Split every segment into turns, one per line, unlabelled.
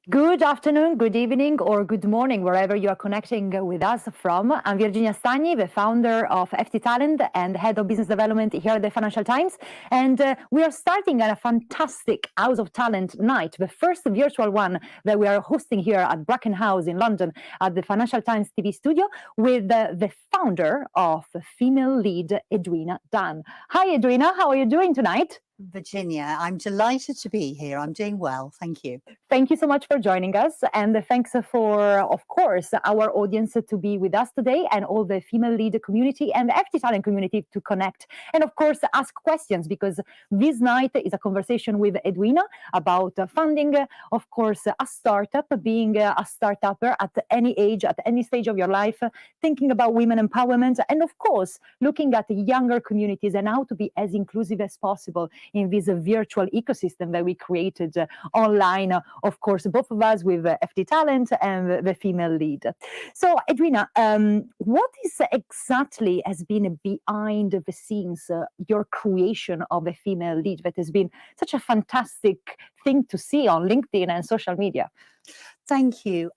Good afternoon, good evening, or good morning, wherever you are connecting with us from. I'm Virginia Stagni, the founder of FT Talent and head of business development here at the Financial Times. And we are starting a fantastic House of Talent night, the first virtual one that we are hosting here at Bracken House in London at the Financial Times TV studio with the founder of Female Lead, Edwina Dunn. Hi, Edwina. How are you doing tonight?
Virginia, I'm delighted to be here. I'm doing well. Thank you.
Thank you so much for joining us. And thanks for, of course, our audience to be with us today and all the female leader community and the FT Talent community to connect. And of course, ask questions, because this night is a conversation with Edwina about funding, of course, a startup, being a startupper at any age, at any stage of your life, thinking about women empowerment, and of course, looking at the younger communities and how to be as inclusive as possible in this virtual ecosystem that we created online, of course, both of us with FT Talent and the Female Lead. So, Edwina, what is exactly has been behind the scenes, your creation of a Female Lead that has been such a fantastic thing to see on LinkedIn and social media?
Thank you.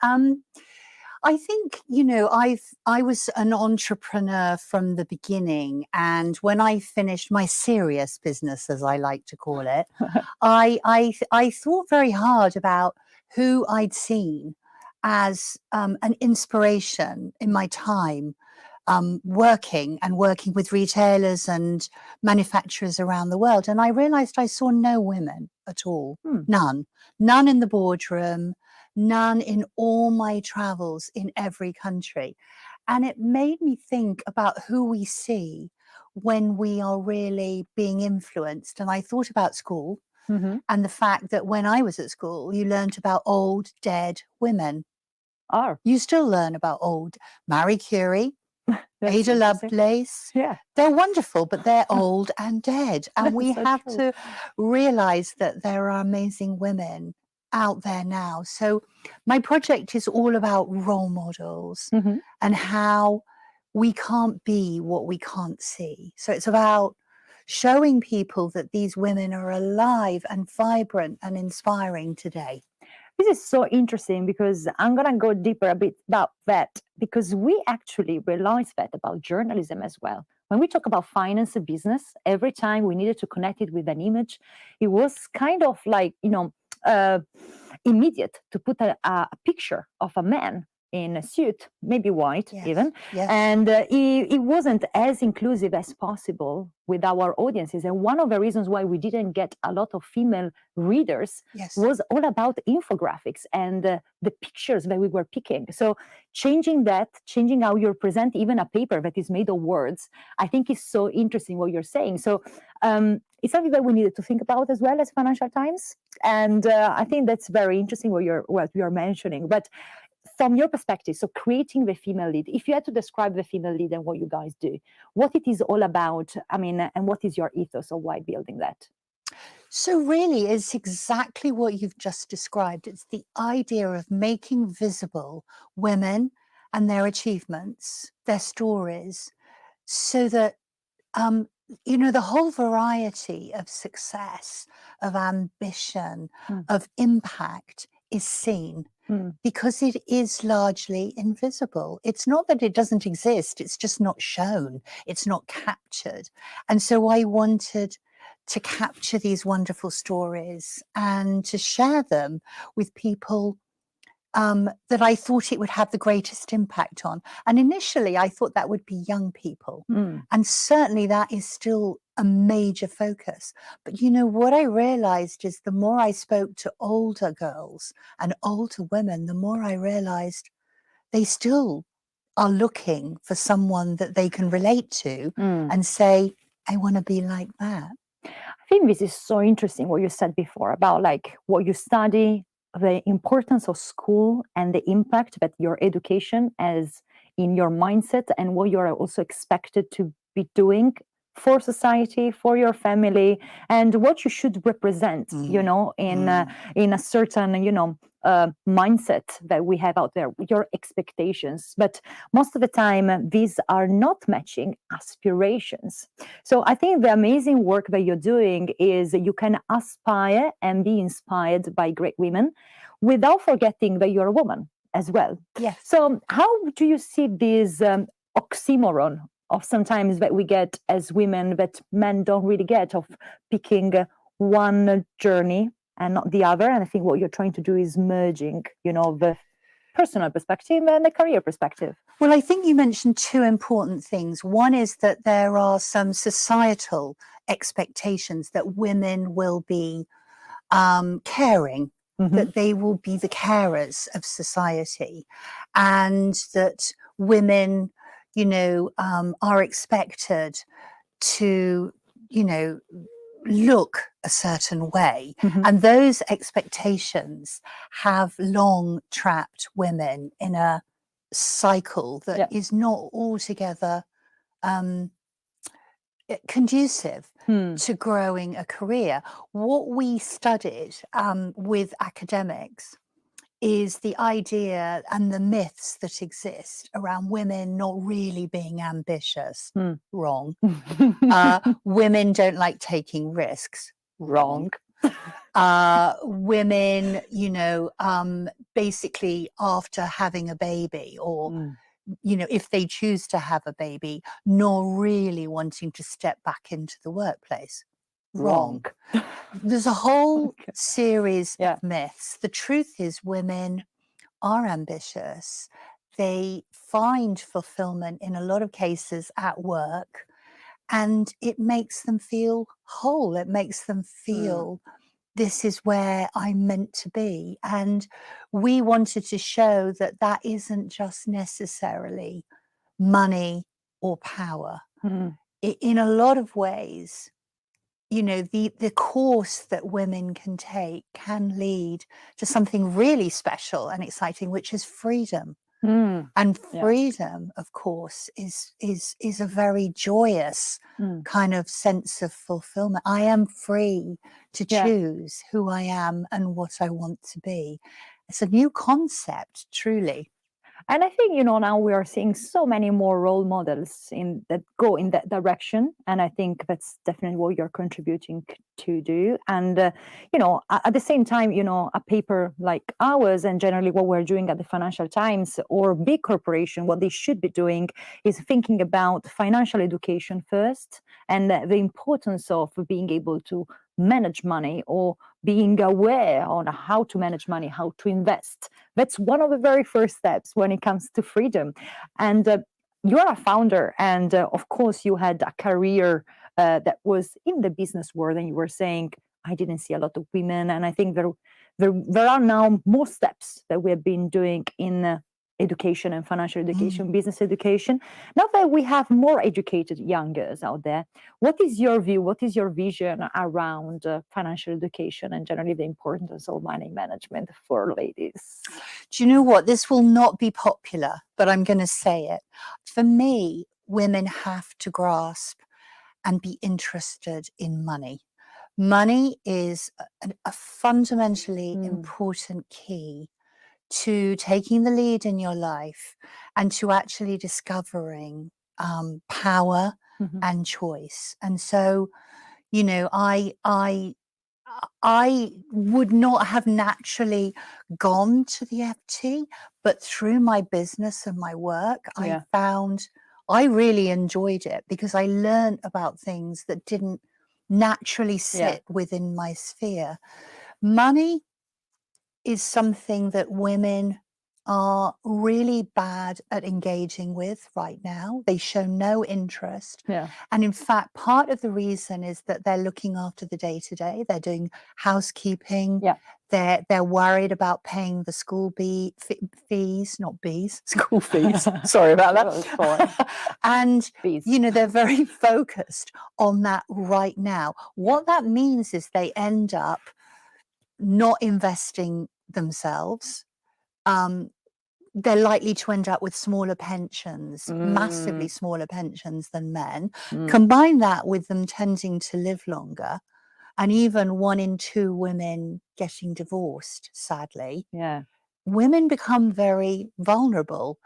I think, I was an entrepreneur from the beginning. And when I finished my serious business, as I like to call it, I thought very hard about who I'd seen as an inspiration in my time working with retailers and manufacturers around the world. And I realized I saw no women at all, none in the boardroom, none in all my travels in every country. And it made me think about who we see when we are really being influenced. And I thought about school and the fact that when I was at school, you learned about old, dead women. You still learn about old Marie Curie, Ada Lovelace.
Yeah.
They're wonderful, but they're old and dead. And we have to realize that there are amazing women out there now. So my project is all about role models and how we can't be what we can't see. So it's about showing people that these women are alive and vibrant and inspiring today.
This is so interesting, because I'm going to go deeper a bit about that, because we actually realized that about journalism as well. When we talk about finance and business, every time we needed to connect it with an image, it was kind of like, immediate to put a picture of a man in a suit, maybe white even.
Yes.
And it wasn't as inclusive as possible with our audiences. And one of the reasons why we didn't get a lot of female readers was all about infographics and the pictures that we were picking. So changing how you present even a paper that is made of words, I think is so interesting what you're saying. So it's something that we needed to think about as well as Financial Times. And I think that's very interesting what you're mentioning. But from your perspective, so creating the female lead, if you had to describe the female lead and what you guys do, what it is all about, and what is your ethos of why building that?
So really, it's exactly what you've just described. It's the idea of making visible women and their achievements, their stories, so that, the whole variety of success, of ambition, of impact is seen. Because it is largely invisible. It's not that it doesn't exist, it's just not shown, it's not captured. And so I wanted to capture these wonderful stories and to share them with people that I thought it would have the greatest impact on. And initially I thought that would be young people. And certainly that is still a major focus. But what I realized is the more I spoke to older girls and older women, the more I realized they still are looking for someone that they can relate to and say, I want to be like that.
I think this is so interesting what you said before about like what you study, the importance of school and the impact that your education has in your mindset and what you're also expected to be doing for society, for your family, and what you should represent, in a certain, mindset that we have out there, your expectations. But most of the time, these are not matching aspirations. So I think the amazing work that you're doing is you can aspire and be inspired by great women without forgetting that you're a woman as well.
Yes.
So how do you see this oxymoron of sometimes that we get as women that men don't really get, of picking one journey and not the other? And I think what you're trying to do is merging, the personal perspective and the career perspective.
Well, I think you mentioned two important things. One is that there are some societal expectations that women will be caring, that they will be the carers of society, and that women, are expected to, look a certain way. And those expectations have long trapped women in a cycle that is not altogether conducive to growing a career. What we studied with academics is the idea and the myths that exist around women not really being ambitious. Wrong. Women don't like taking risks. Wrong. Women, basically after having a baby, or if they choose to have a baby, not really wanting to step back into the workplace. Wrong. There's a whole series of myths. The truth is, women are ambitious. They find fulfillment in a lot of cases at work, and it makes them feel whole. It makes them feel this is where I'm meant to be. And we wanted to show that that isn't just necessarily money or power. In a lot of ways, the course that women can take can lead to something really special and exciting, which is freedom. And freedom, of course, is a very joyous kind of sense of fulfillment. I am free to choose who I am and what I want to be. It's a new concept, truly.
And I think, now we are seeing so many more role models that go in that direction. And I think that's definitely what you're contributing to do. And, at the same time, a paper like ours, and generally what we're doing at the Financial Times or big corporation, what they should be doing is thinking about financial education first, and the importance of being able to manage money, or being aware on how to manage money, how to invest. That's one of the very first steps when it comes to freedom. And you're a founder, and of course you had a career that was in the business world, and you were saying, I didn't see a lot of women. And I think there are now more steps that we have been doing in education and financial education, business education. Now that we have more educated young girls out there, what is your view? What is your vision around financial education and generally the importance of money management for ladies?
Do you know what? This will not be popular, but I'm going to say it. For me, women have to grasp and be interested in money. Money is a fundamentally important key to taking the lead in your life and to actually discovering power and choice. And so, I would not have naturally gone to the FT, but through my business and my work, I found I really enjoyed it, because I learned about things that didn't naturally sit within my sphere. Money is something that women are really bad at engaging with right now. They show no interest. And in fact, part of the reason is that they're looking after the day-to-day. They're doing housekeeping. They're worried about paying the school fees, not bees, school fees. Sorry about that. And, they're very focused on that right now. What that means is they end up not investing themselves. They're likely to end up with smaller pensions, massively smaller pensions than men. Combine that with them tending to live longer. and even 1 in 2 women getting divorced, sadly,
Yeah.
women become very vulnerable.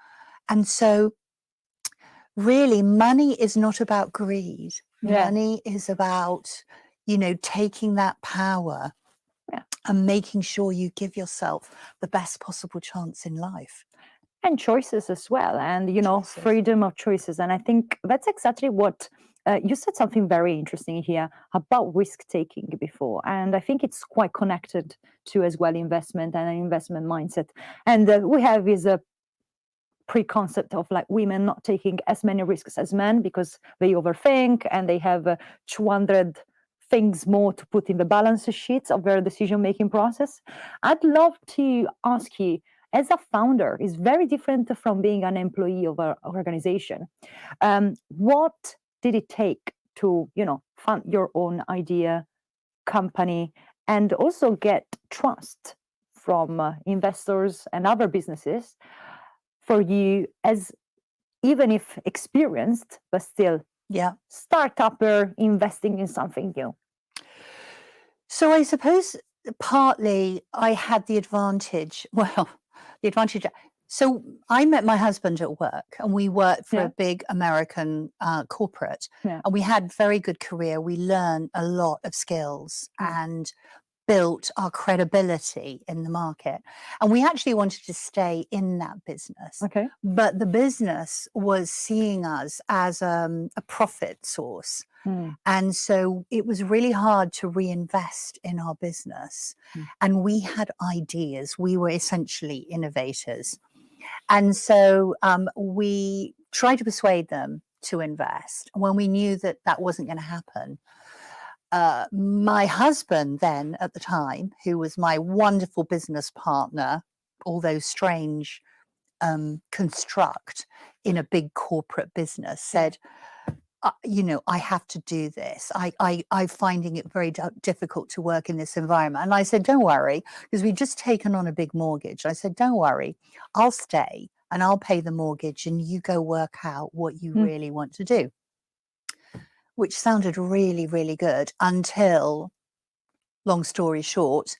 And so really, money is not about greed.
Yeah.
Money is about, taking that power
Yeah.
and making sure you give yourself the best possible chance in life.
And choices as well, and
Choices.
freedom of choices. And I think that's exactly what you said, something very interesting here about risk taking before, and I think it's quite connected to as well investment and an investment mindset. And we have is a pre-concept of like women not taking as many risks as men because they overthink and they have 200 things more to put in the balance sheets of their decision making process. I'd love to ask you, as a founder, is very different from being an employee of an organization. What did it take to fund your own idea, company, and also get trust from investors and other businesses for you, as even if experienced, but still
Yeah.
startupper investing in something new?
So I suppose partly I had the advantage. Well, the advantage. So I met my husband at work, and we worked for
Yeah.
a big American corporate,
Yeah.
and we had very good career. We learned a lot of skills
Mm.
and built our credibility in the market. And we actually wanted to stay in that business.
Okay.
But the business was seeing us as a profit source.
Mm.
And so it was really hard to reinvest in our business.
Mm.
And we had ideas. We were essentially innovators. And so we tried to persuade them to invest when we knew that that wasn't going to happen. My husband then at the time, who was my wonderful business partner, although strange construct in a big corporate business, said, I have to do this. I'm finding it very difficult to work in this environment. And I said, don't worry, because we'd just taken on a big mortgage. I said, don't worry, I'll stay and I'll pay the mortgage and you go work out what you
Mm.
really want to do. Which sounded really, really good until, long story short,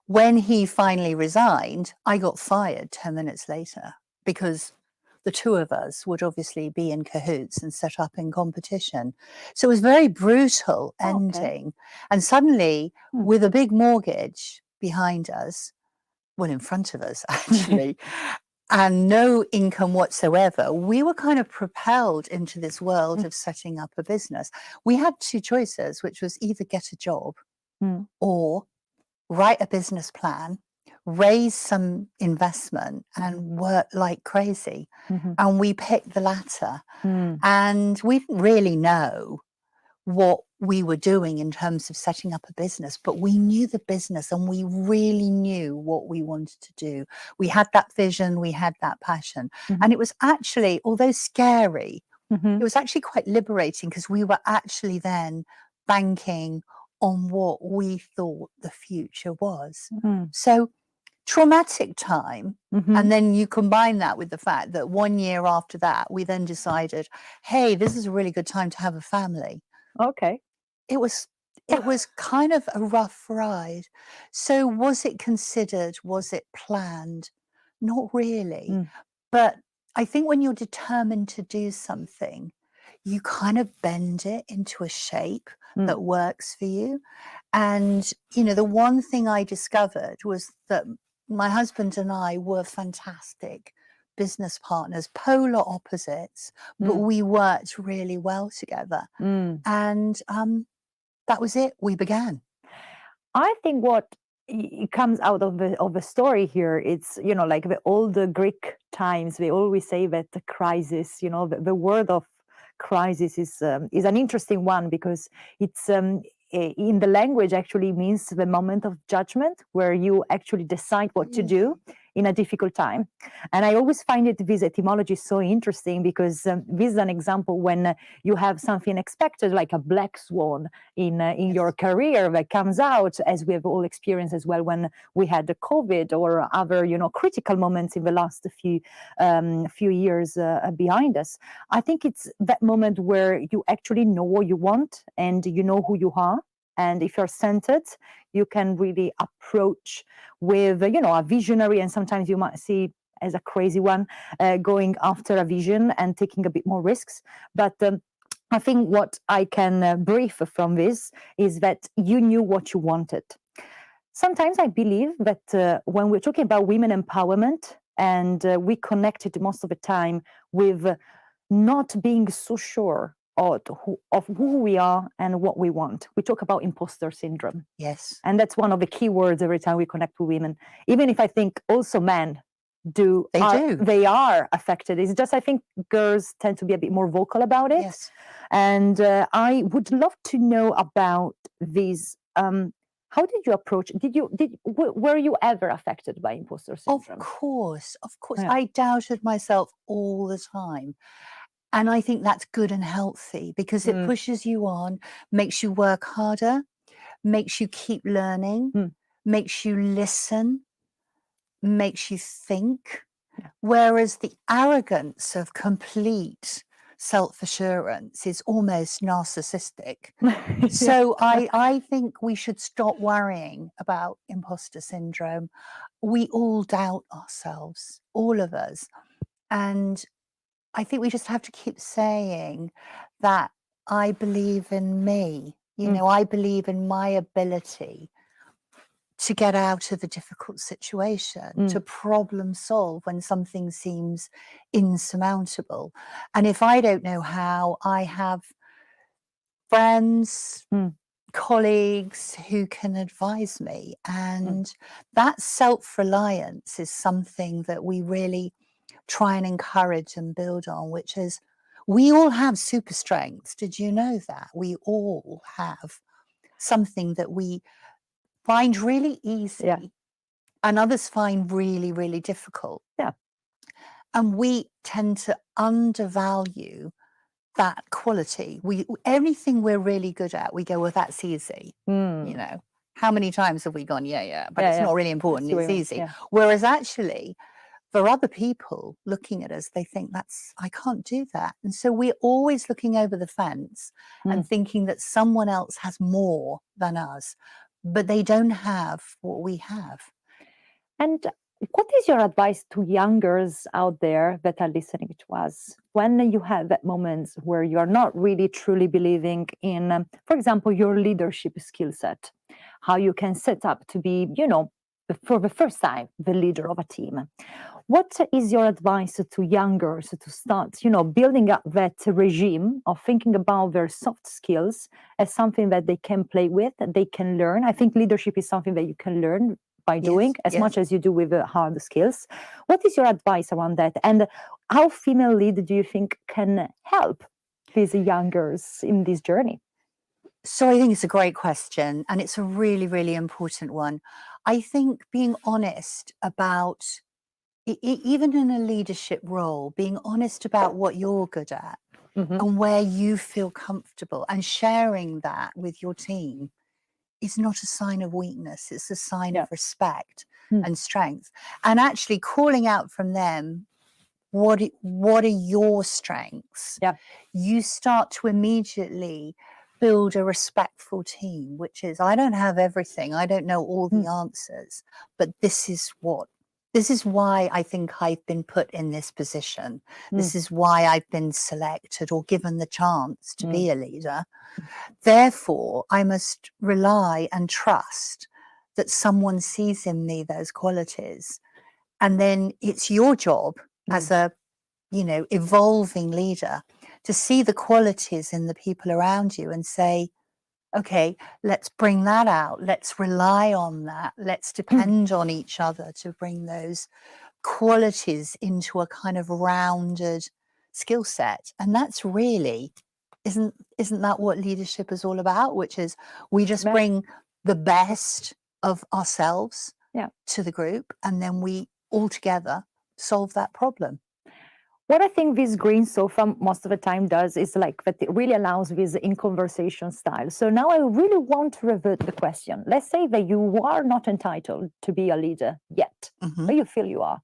when he finally resigned, I got fired 10 minutes later because the two of us would obviously be in cahoots and set up in competition. So it was very brutal ending. And suddenly,
Mm.
with a big mortgage behind us, well, in front of us, actually, and no income whatsoever, we were kind of propelled into this world of setting up a business. We had two choices, which was either get a job
Mm.
or write a business plan, raise some investment, and work like crazy.
Mhm.
And we picked the latter.
Mm.
And we didn't really know what we were doing in terms of setting up a business, but we knew the business and we really knew what we wanted to do. We had that vision, we had that passion.
Mhm.
And it was actually, although scary,
Mhm.
it was actually quite liberating because we were actually then banking on what we thought the future was.
Mm.
So traumatic time.
Mhm.
And then you combine that with the fact that 1 year after that, we then decided, hey, this is a really good time to have a family.
Okay.
It was kind of a rough ride. So was it considered? Was it planned? Not really.
Mm.
But I think when you're determined to do something, you kind of bend it into a shape
Mm.
that works for you. And, the one thing I discovered was that my husband and I were fantastic business partners, polar opposites, but
Mm.
we worked really well together.
Mm.
And that was it. We began.
I think what comes out of the story here, it's like the old Greek times. They always say that the crisis, the word of crisis is an interesting one because it's in the language actually means the moment of judgment where you actually decide what to do in a difficult time. And I always find this etymology so interesting because this is an example when you have something unexpected like a black swan in your career that comes out, as we have all experienced as well when we had the COVID or other critical moments in the last few years behind us. I think it's that moment where you actually know what you want and you know who you are, And if you're centered, you can really approach with, a visionary, and sometimes you might see as a crazy one, going after a vision and taking a bit more risks. But I think what I can brief from this is that you knew what you wanted. Sometimes I believe that when we're talking about women empowerment, and we connect it most of the time with not being so sure of who we are and what we want. We talk about imposter syndrome.
Yes.
And that's one of the key words every time we connect with women. Even if I think also men they are affected. It's just I think girls tend to be a bit more vocal about it.
Yes.
And I would love to know about these. How did you approach? Were you ever affected by imposter syndrome?
Of course.
Yeah.
I doubted myself all the time. And I think that's good and healthy because it pushes you on, makes you work harder, makes you keep learning, makes you listen, makes you think.
Yeah.
Whereas the arrogance of complete self-assurance is almost narcissistic. So I think we should stop worrying about imposter syndrome. We all doubt ourselves, all of us. And I think we just have to keep saying that I believe in me. I believe in my ability to get out of a difficult situation, to problem solve when something seems insurmountable. And if I don't know how, I have friends, colleagues who can advise me. And that self-reliance is something that we really try and encourage and build on, which is we all have super strengths. Did you know that? We all have something that we find really easy and others find really, really difficult.
Yeah.
And we tend to undervalue that quality. Everything we're really good at, we go, well, that's easy. How many times have we gone, but it's not really important, it's easy.
Yeah.
Whereas actually, for other people looking at us, they think I can't do that. And so we're always looking over the fence and thinking that someone else has more than us, but they don't have what we have.
And what is your advice to youngers out there that are listening to us when you have that moments where you are not really truly believing in, for example, your leadership skill set, how you can set up to be, for the first time, the leader of a team? What is your advice to youngers to start, building up that regime of thinking about their soft skills as something that they can play with, that they can learn? I think leadership is something that you can learn by doing as much as you do with the hard skills. What is your advice around that? And how female lead do you think can help these youngers in this journey?
So I think it's a great question, and it's a really, really important one. I think being honest about, even in a leadership role, being honest about what you're good at and where you feel comfortable and sharing that with your team is not a sign of weakness. It's a sign of respect and strength. And actually calling out from them, what are your strengths?
Yeah.
You start to immediately build a respectful team, which is, I don't have everything. I don't know all the answers, but this is why I think I've been put in this position. This is why I've been selected or given the chance to be a leader. Therefore, I must rely and trust that someone sees in me those qualities. And then it's your job as a, evolving leader to see the qualities in the people around you and say, okay, let's bring that out. Let's rely on that. Let's depend on each other to bring those qualities into a kind of rounded skill set. And that's really, isn't that what leadership is all about? Which is we just bring the best of ourselves to the group, and then we all together solve that problem.
What I think this green sofa most of the time does is like that it really allows this in conversation style. So now I really want to revert the question. Let's say that you are not entitled to be a leader yet, but you feel you are.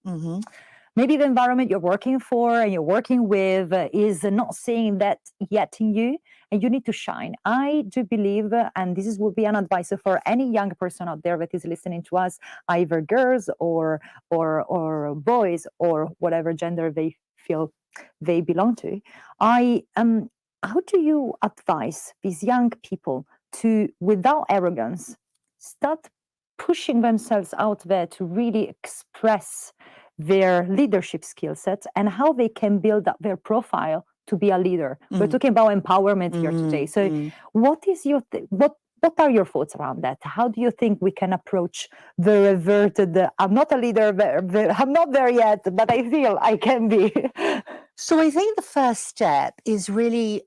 maybe the environment you're working for and you're working with is not seeing that yet in you, and you need to shine. I do believe, and this would be an advice for any young person out there that is listening to us, either girls or boys or whatever gender they feel they belong to. How do you advise these young people to, without arrogance, start pushing themselves out there to really express their leadership skill sets and how they can build up their profile to be a leader? We're talking about empowerment here today. So, what is your what are your thoughts around that? How do you think we can approach the reverted? I'm not a leader. I'm not there yet, but I feel I can be.
So I think the first step is really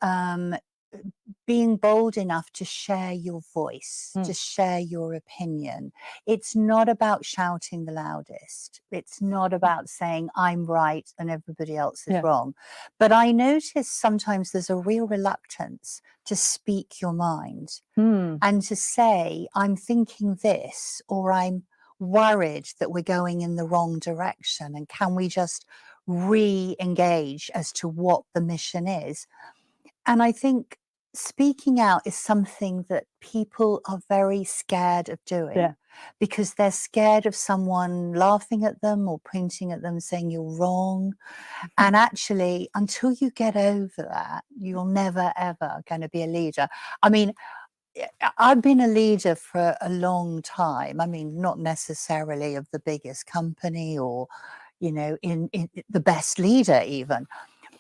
being bold enough to share your voice, to share your opinion. It's not about shouting the loudest. It's not about saying I'm right and everybody else is wrong. But I notice sometimes there's a real reluctance to speak your mind and to say, I'm thinking this, or I'm worried that we're going in the wrong direction. And can we just re-engage as to what the mission is? And I think speaking out is something that people are very scared of doing because they're scared of someone laughing at them or pointing at them saying you're wrong. And actually, until you get over that, you're never, ever going to be a leader. I mean, I've been a leader for a long time. I mean, not necessarily of the biggest company or, you know, in the best leader even.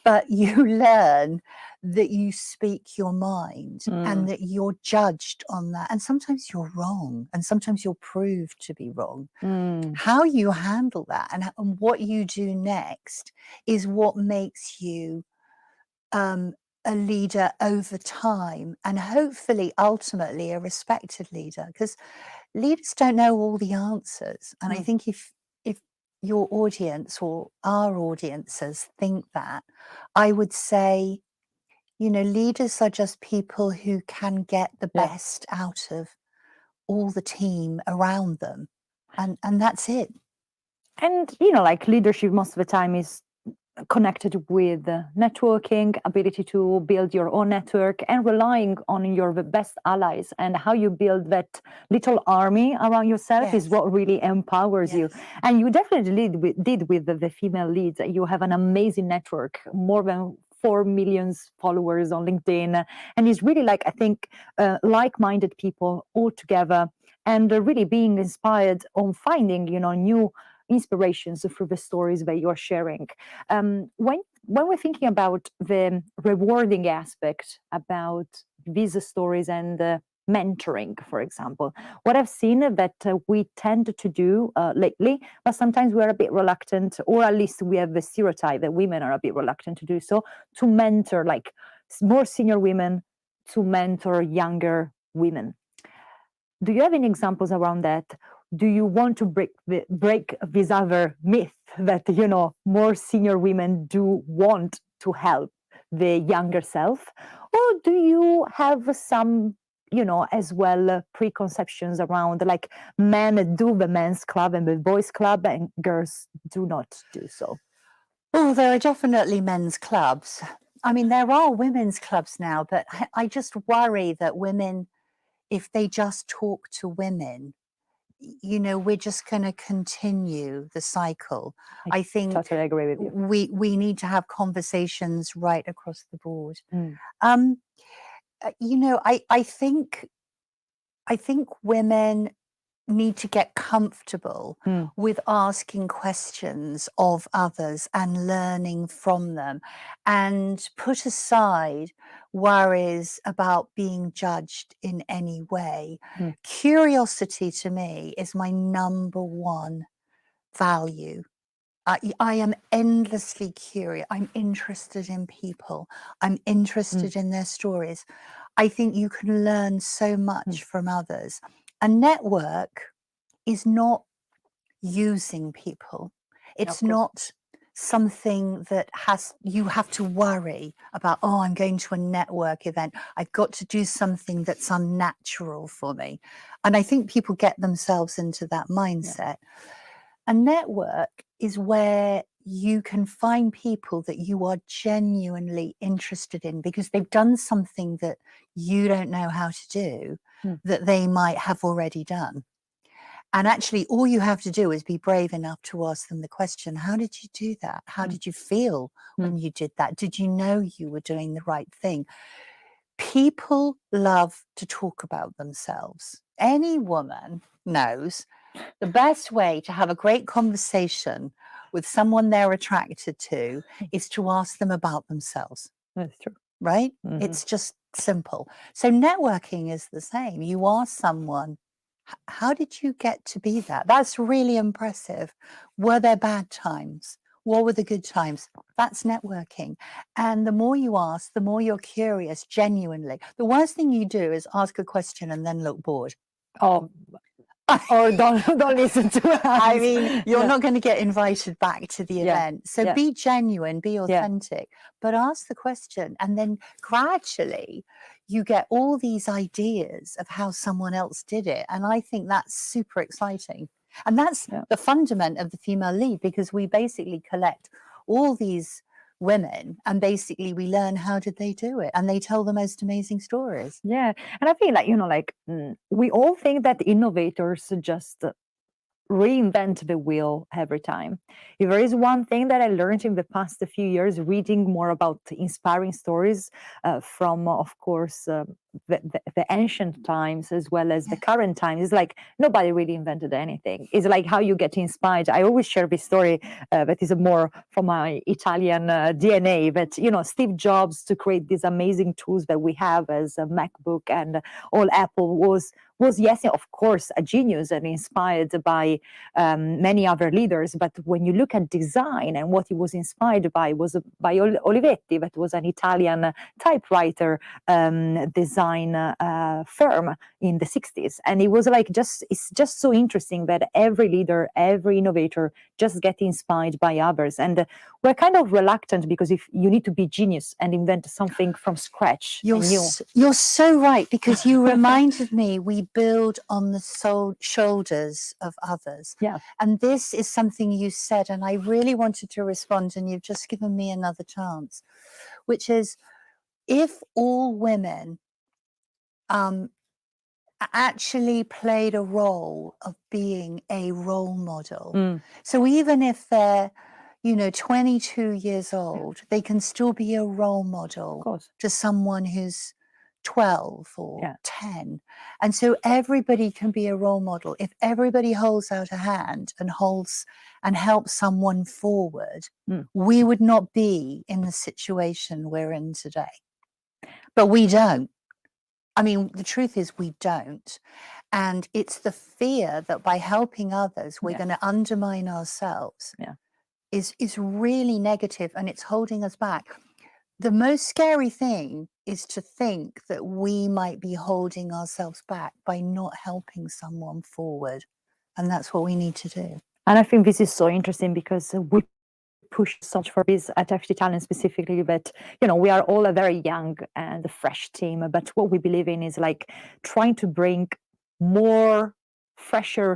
But you learn that you speak your mind and that you're judged on that. And sometimes you're wrong and sometimes you're proved to be wrong. How you handle that and what you do next is what makes you a leader over time and hopefully ultimately a respected leader, because leaders don't know all the answers. And I think if your audience or our audiences think that, I would say, you know, leaders are just people who can get the best out of all the team around them. And that's it.
And, you know, like leadership most of the time is connected with networking, ability to build your own network, and relying on your best allies. And how you build that little army around yourself is what really empowers you. And you definitely did with the female leads. You have an amazing network, more than 4 million followers on LinkedIn. And it's really like, I think, like-minded people all together, and really being inspired on finding, you know, new inspirations through the stories that you're sharing. When we're thinking about the rewarding aspect about these stories and mentoring, for example, what I've seen that we tend to do lately, but sometimes we're a bit reluctant, or at least we have the stereotype that women are a bit reluctant to do so, to mentor like more senior women, to mentor younger women. Do you have any examples around that? Do you want to break this other myth that, you know, more senior women do want to help the younger self? Or do you have some, you know, as well preconceptions around like men do the men's club and the boys club and girls do not do so?
Oh, there are definitely men's clubs. I mean, there are women's clubs now, but I just worry that women, if they just talk to women, you know, we're just going to continue the cycle. I think
totally agree with you.
We need to have conversations right across the board. You know, I think women need to get comfortable with asking questions of others and learning from them, and put aside worries about being judged in any way. Curiosity to me is my number one value. I am endlessly curious. I'm interested in people. I'm interested in their stories. I think you can learn so much from others. A network is not using people. It's not something that you have to worry about, oh, I'm going to a network event. I've got to do something that's unnatural for me. And I think people get themselves into that mindset. A network is where you can find people that you are genuinely interested in because they've done something that you don't know how to do that they might have already done. And actually, all you have to do is be brave enough to ask them the question, how did you do that? How did you feel when you did that? Did you know you were doing the right thing? People love to talk about themselves. Any woman knows the best way to have a great conversation with someone they're attracted to is to ask them about themselves.
That's true.
Right? It's just simple. So networking is the same. You ask someone, how did you get to be that? That's really impressive. Were there bad times? What were the good times? That's networking. And the more you ask, the more you're curious, genuinely. The worst thing you do is ask a question and then look bored.
Oh, or don't listen to us.
I mean, you're not going to get invited back to the event. So be genuine, be authentic, but ask the question. And then gradually you get all these ideas of how someone else did it. And I think that's super exciting. And that's the fundament of the female lead, because we basically collect all these women and basically we learn how did they do it, and they tell the most amazing stories.
Yeah. And I feel like, we all think that innovators just reinvent the wheel every time. If there is one thing that I learned in the past few years, reading more about inspiring stories from, of course, the ancient times as well as the current times, is like nobody really invented anything. It's like how you get inspired. I always share this story that is more from my Italian DNA, that, Steve Jobs, to create these amazing tools that we have as a MacBook and all Apple, was yes, of course, a genius and inspired by many other leaders. But when you look at design, and what he was inspired by was by Olivetti, that was an Italian typewriter design firm in the 60s. And it was like it's just so interesting that every leader, every innovator just get inspired by others. And we're kind of reluctant because if you need to be genius and invent something from scratch.
You're so right, because you reminded me, we build on the shoulders of others.
Yeah.
And this is something you said, and I really wanted to respond, and you've just given me another chance, which is, if all women actually played a role of being a role model. So even if they're 22 years old, they can still be a role model to someone who's 12 or 10. And so everybody can be a role model. If everybody holds out a hand and helps someone forward, we would not be in the situation we're in today. But we don't. I mean, the truth is we don't. And it's the fear that by helping others, we're going to undermine ourselves is really negative, and it's holding us back. The most scary thing is to think that we might be holding ourselves back by not helping someone forward. And that's what we need to do.
And I think this is so interesting because we push so much for this at FT Talent specifically, but we are all a very young and fresh team. But what we believe in is like trying to bring more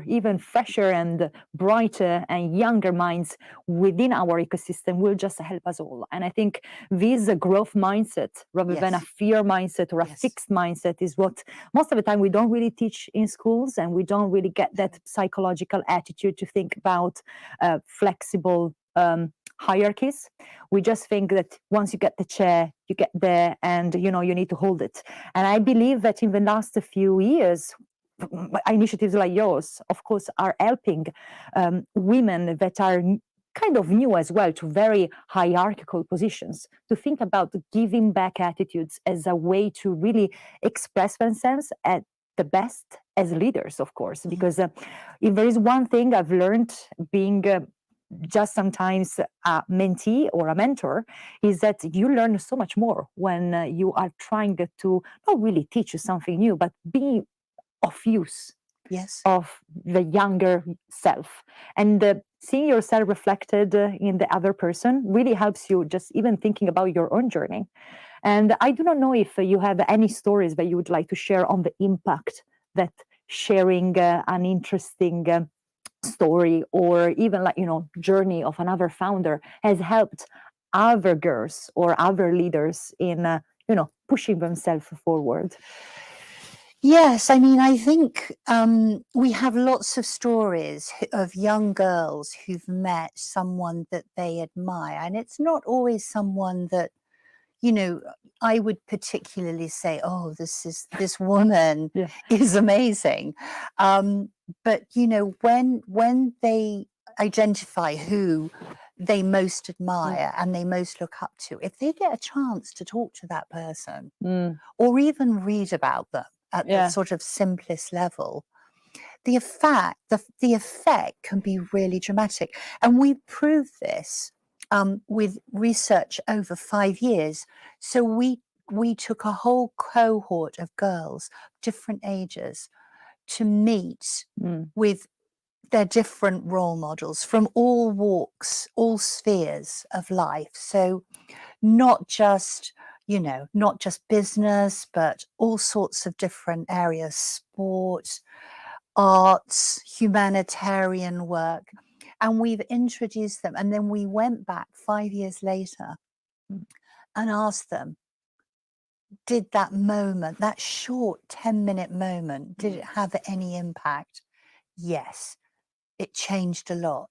even fresher and brighter and younger minds within our ecosystem will just help us all. And I think this growth mindset, rather than a fear mindset or a fixed mindset, is what most of the time we don't really teach in schools, and we don't really get that psychological attitude to think about flexible hierarchies. We just think that once you get the chair, you get there, and you need to hold it. And I believe that in the last few years, initiatives like yours, of course, are helping women that are kind of new as well to very hierarchical positions to think about giving back attitudes as a way to really express themselves at the best as leaders, of course. Because if there is one thing I've learned being just sometimes a mentee or a mentor, is that you learn so much more when you are trying to not really teach you something new, but be of use of the younger self. And seeing yourself reflected in the other person really helps you just even thinking about your own journey. And I do not know if you have any stories that you would like to share on the impact that sharing an interesting story or even like, journey of another founder has helped other girls or other leaders in, pushing themselves forward?
Yes, I mean, I think we have lots of stories of young girls who've met someone that they admire, and it's not always someone that, I would particularly say, "Oh, this woman
Yeah.
is amazing." But when they identify who they most admire and they most look up to, if they get a chance to talk to that person
Mm.
or even read about them at the
Yeah.
sort of simplest level, the effect can be really dramatic. And we proved this with research over 5 years. So we took a whole cohort of girls, different ages, to meet
Mm.
with their different role models from all walks, all spheres of life. So not just, not just business, but all sorts of different areas, sport, arts, humanitarian work. And we've introduced them. And then we went back 5 years later
Mm.
and asked them, did that moment, that short 10-minute moment, did it have any impact? Yes, it changed a lot.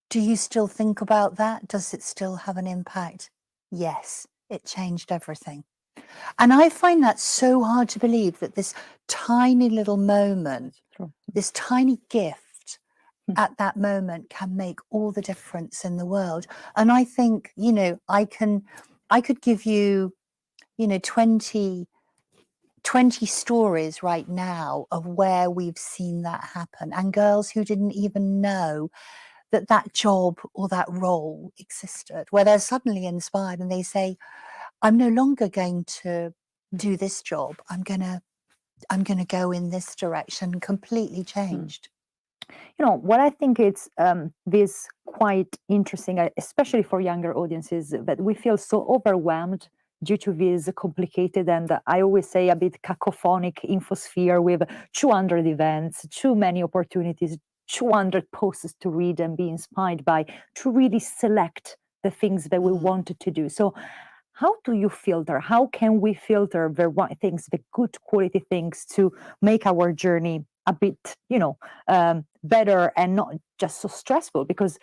Do you still think about that? Does it still have an impact? Yes, it changed everything. And I find that so hard to believe that this tiny little moment,
True.
this tiny gift
Mm.
at that moment can make all the difference in the world. And I think, I could give you, 20 stories right now of where we've seen that happen, and girls who didn't even know that that job or that role existed, where they're suddenly inspired and they say, I'm no longer going to do this job. I'm gonna go in this direction. Completely changed.
What I think it's this quite interesting, especially for younger audiences, that we feel so overwhelmed due to this complicated and I always say a bit cacophonic infosphere with 200 events, too many opportunities, 200 posts to read and be inspired by, to really select the things that we wanted to do. So how do you filter? How can we filter the right things, the good quality things, to make our journey a bit, better and not just so stressful? Because,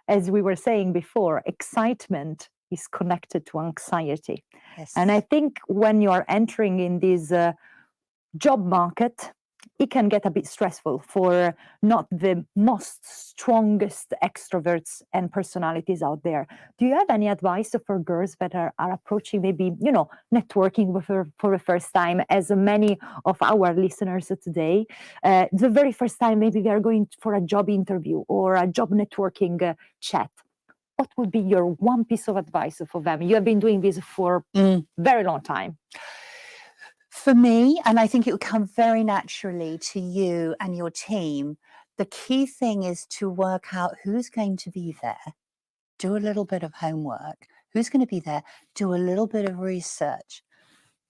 as we were saying before, excitement is connected to anxiety.
Yes.
And I think when you are entering in this job market, it can get a bit stressful for not the most strongest extroverts and personalities out there. Do you have any advice for girls that are approaching maybe, networking with her for the first time, as many of our listeners today, the very first time maybe they are going for a job interview or a job networking chat? What would be your one piece of advice for them? You have been doing this for a very long time.
For me, and I think it would come very naturally to you and your team, the key thing is to work out who's going to be there, do a little bit of homework, who's going to be there, do a little bit of research,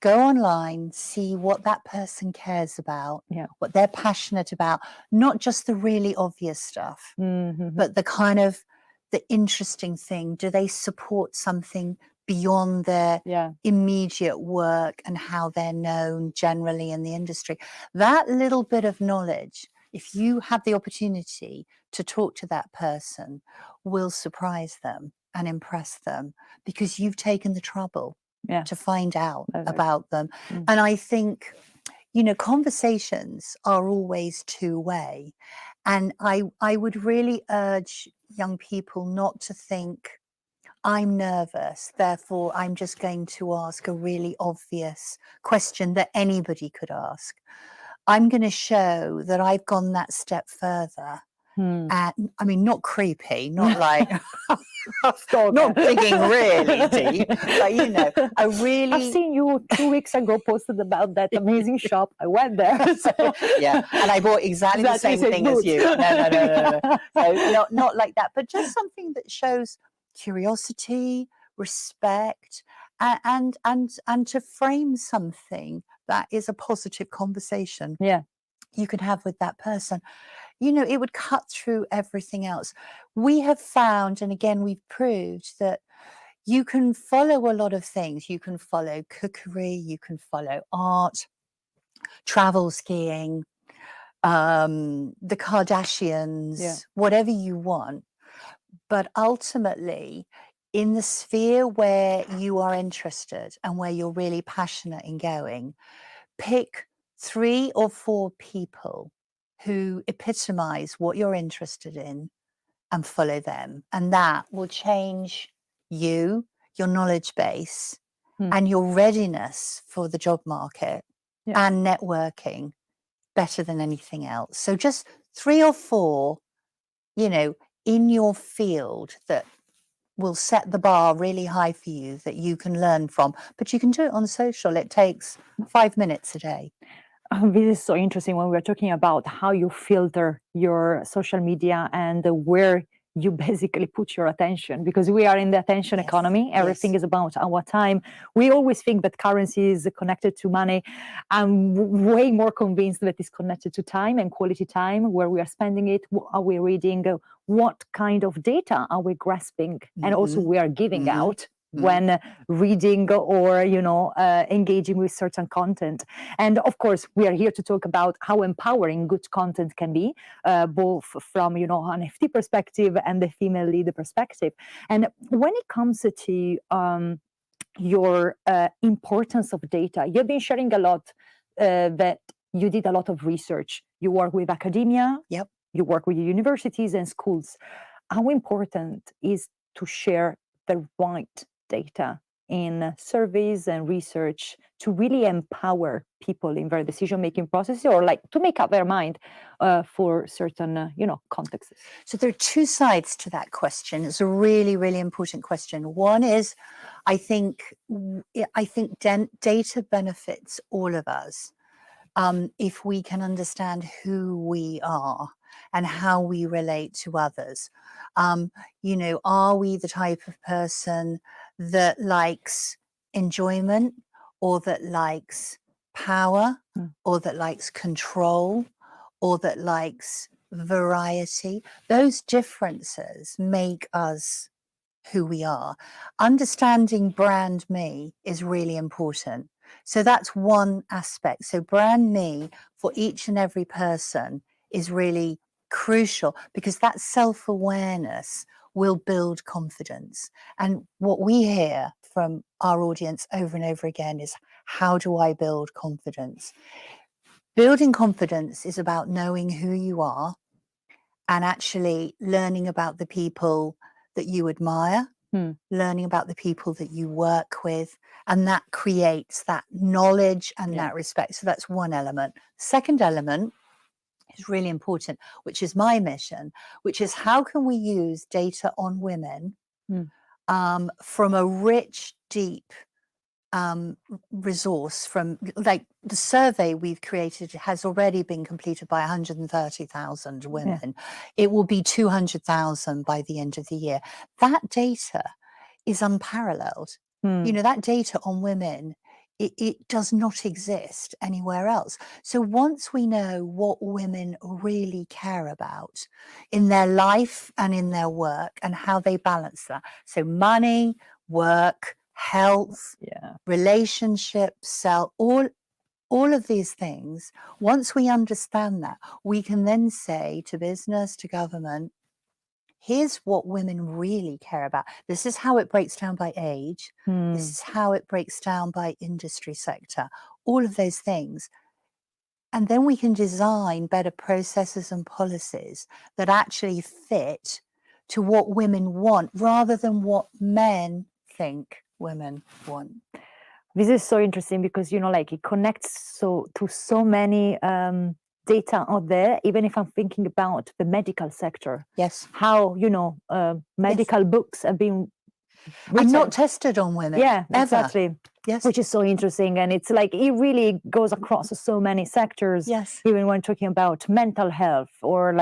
go online, see what that person cares about, what they're passionate about, not just the really obvious stuff, but the kind of the interesting thing. Do they support something beyond their immediate work and how they're known generally in the industry? That little bit of knowledge, if you have the opportunity to talk to that person, will surprise them and impress them because you've taken the trouble to find out about them. And I think, conversations are always two-way. And I would really urge young people not to think, I'm nervous, therefore I'm just going to ask a really obvious question that anybody could ask. I'm going to show that I've gone that step further. And I mean, not creepy, not like, not digging really deep, but I really.
I've seen you 2 weeks ago posted about that amazing shop. I went there.
Yeah, and I bought exactly the same thing as you. No. So not like that, but just something that shows curiosity, respect, and to frame something that is a positive conversation you can have with that person. you know, it would cut through everything else. We have found, and again, we've proved that you can follow a lot of things. You can follow cookery, you can follow art, travel, skiing, the Kardashians, whatever you want. But ultimately, in the sphere where you are interested and where you're really passionate in going, pick 3 or 4 people who epitomize what you're interested in and follow them. And that will change you, your knowledge base, and your readiness for the job market and networking better than anything else. So just 3 or 4, you know, in your field that will set the bar really high for you that you can learn from. But you can do it on social. It takes 5 minutes a day.
This is so interesting when we're talking about how you filter your social media and where you basically put your attention, because we are in the attention economy. Everything is about our time. We always think that currency is connected to money. I'm way more convinced that it's connected to time and quality time, where we are spending it, what are we reading, what kind of data are we grasping, and also we are giving out when reading or engaging with certain content. And of course, we are here to talk about how empowering good content can be, both from an FT perspective and the female leader perspective. And when it comes to your importance of data, you've been sharing a lot that you did a lot of research. You work with academia.
Yep.
You work with universities and schools. How important is to share the right data in surveys and research to really empower people in their decision-making process, or like to make up their mind for certain, contexts?
So there are 2 sides to that question. It's a really, really important question. One is, I think data benefits all of us if we can understand who we are and how we relate to others. Are we the type of person that likes enjoyment, or that likes power, or that likes control, or that likes variety? Those differences make us who we are. Understanding brand me is really important. So that's one aspect. So brand me for each and every person is really crucial, because that self-awareness will build confidence. And what we hear from our audience over and over again is, how do I build confidence? Building confidence is about knowing who you are and actually learning about the people that you admire, learning about the people that you work with, and that creates that knowledge and that respect. So that's one element. Second element is really important, which is my mission, which is how can we use data on women from a rich, deep resource, from like the survey we've created has already been completed by 130,000 women. It will be 200,000 by the end of the year. That data is unparalleled. That data on women, it does not exist anywhere else. So once we know what women really care about in their life and in their work and how they balance that, so money, work, health, relationships, all of these things, once we understand that, we can then say to business, to government, here's what women really care about. This is how it breaks down by age. This is how it breaks down by industry sector, all of those things. And then we can design better processes and policies that actually fit to what women want, rather than what men think women want.
This is so interesting because, it connects to so many data out there, even if I'm thinking about the medical sector.
Yes.
How, medical books have been written.
And not tested on women.
Yeah,
ever.
exactly.
Yes.
Which is so interesting. And it's like, it really goes across so many sectors.
Yes.
Even when talking about mental health or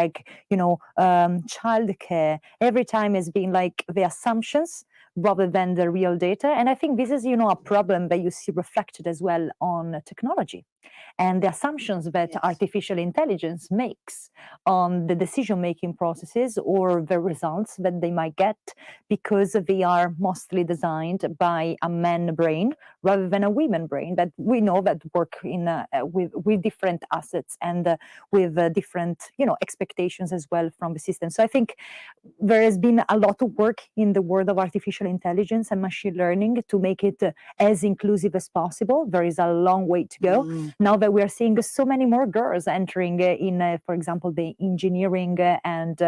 childcare, every time has been like the assumptions rather than the real data. And I think this is, a problem that you see reflected as well on technology and the assumptions that
Yes.
artificial intelligence makes on the decision-making processes or the results that they might get, because they are mostly designed by a man brain rather than a women brain that we know that work in with different assets and with different expectations as well from the system. So I think there has been a lot of work in the world of artificial intelligence and machine learning to make it as inclusive as possible. There is a long way to go. Now that we are seeing so many more girls entering in, for example, the engineering and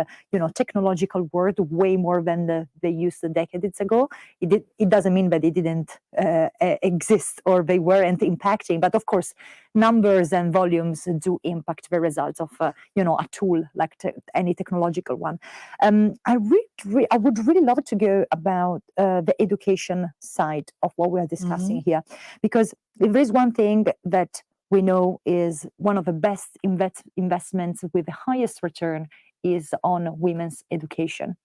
technological world way more than they used decades ago. It doesn't mean that it didn't exist or they weren't impacting, but of course, numbers and volumes do impact the results of a tool like any technological one. I would really love to go about the education side of what we are discussing here, because if there is one thing that we know is one of the best investments with the highest return is on women's education.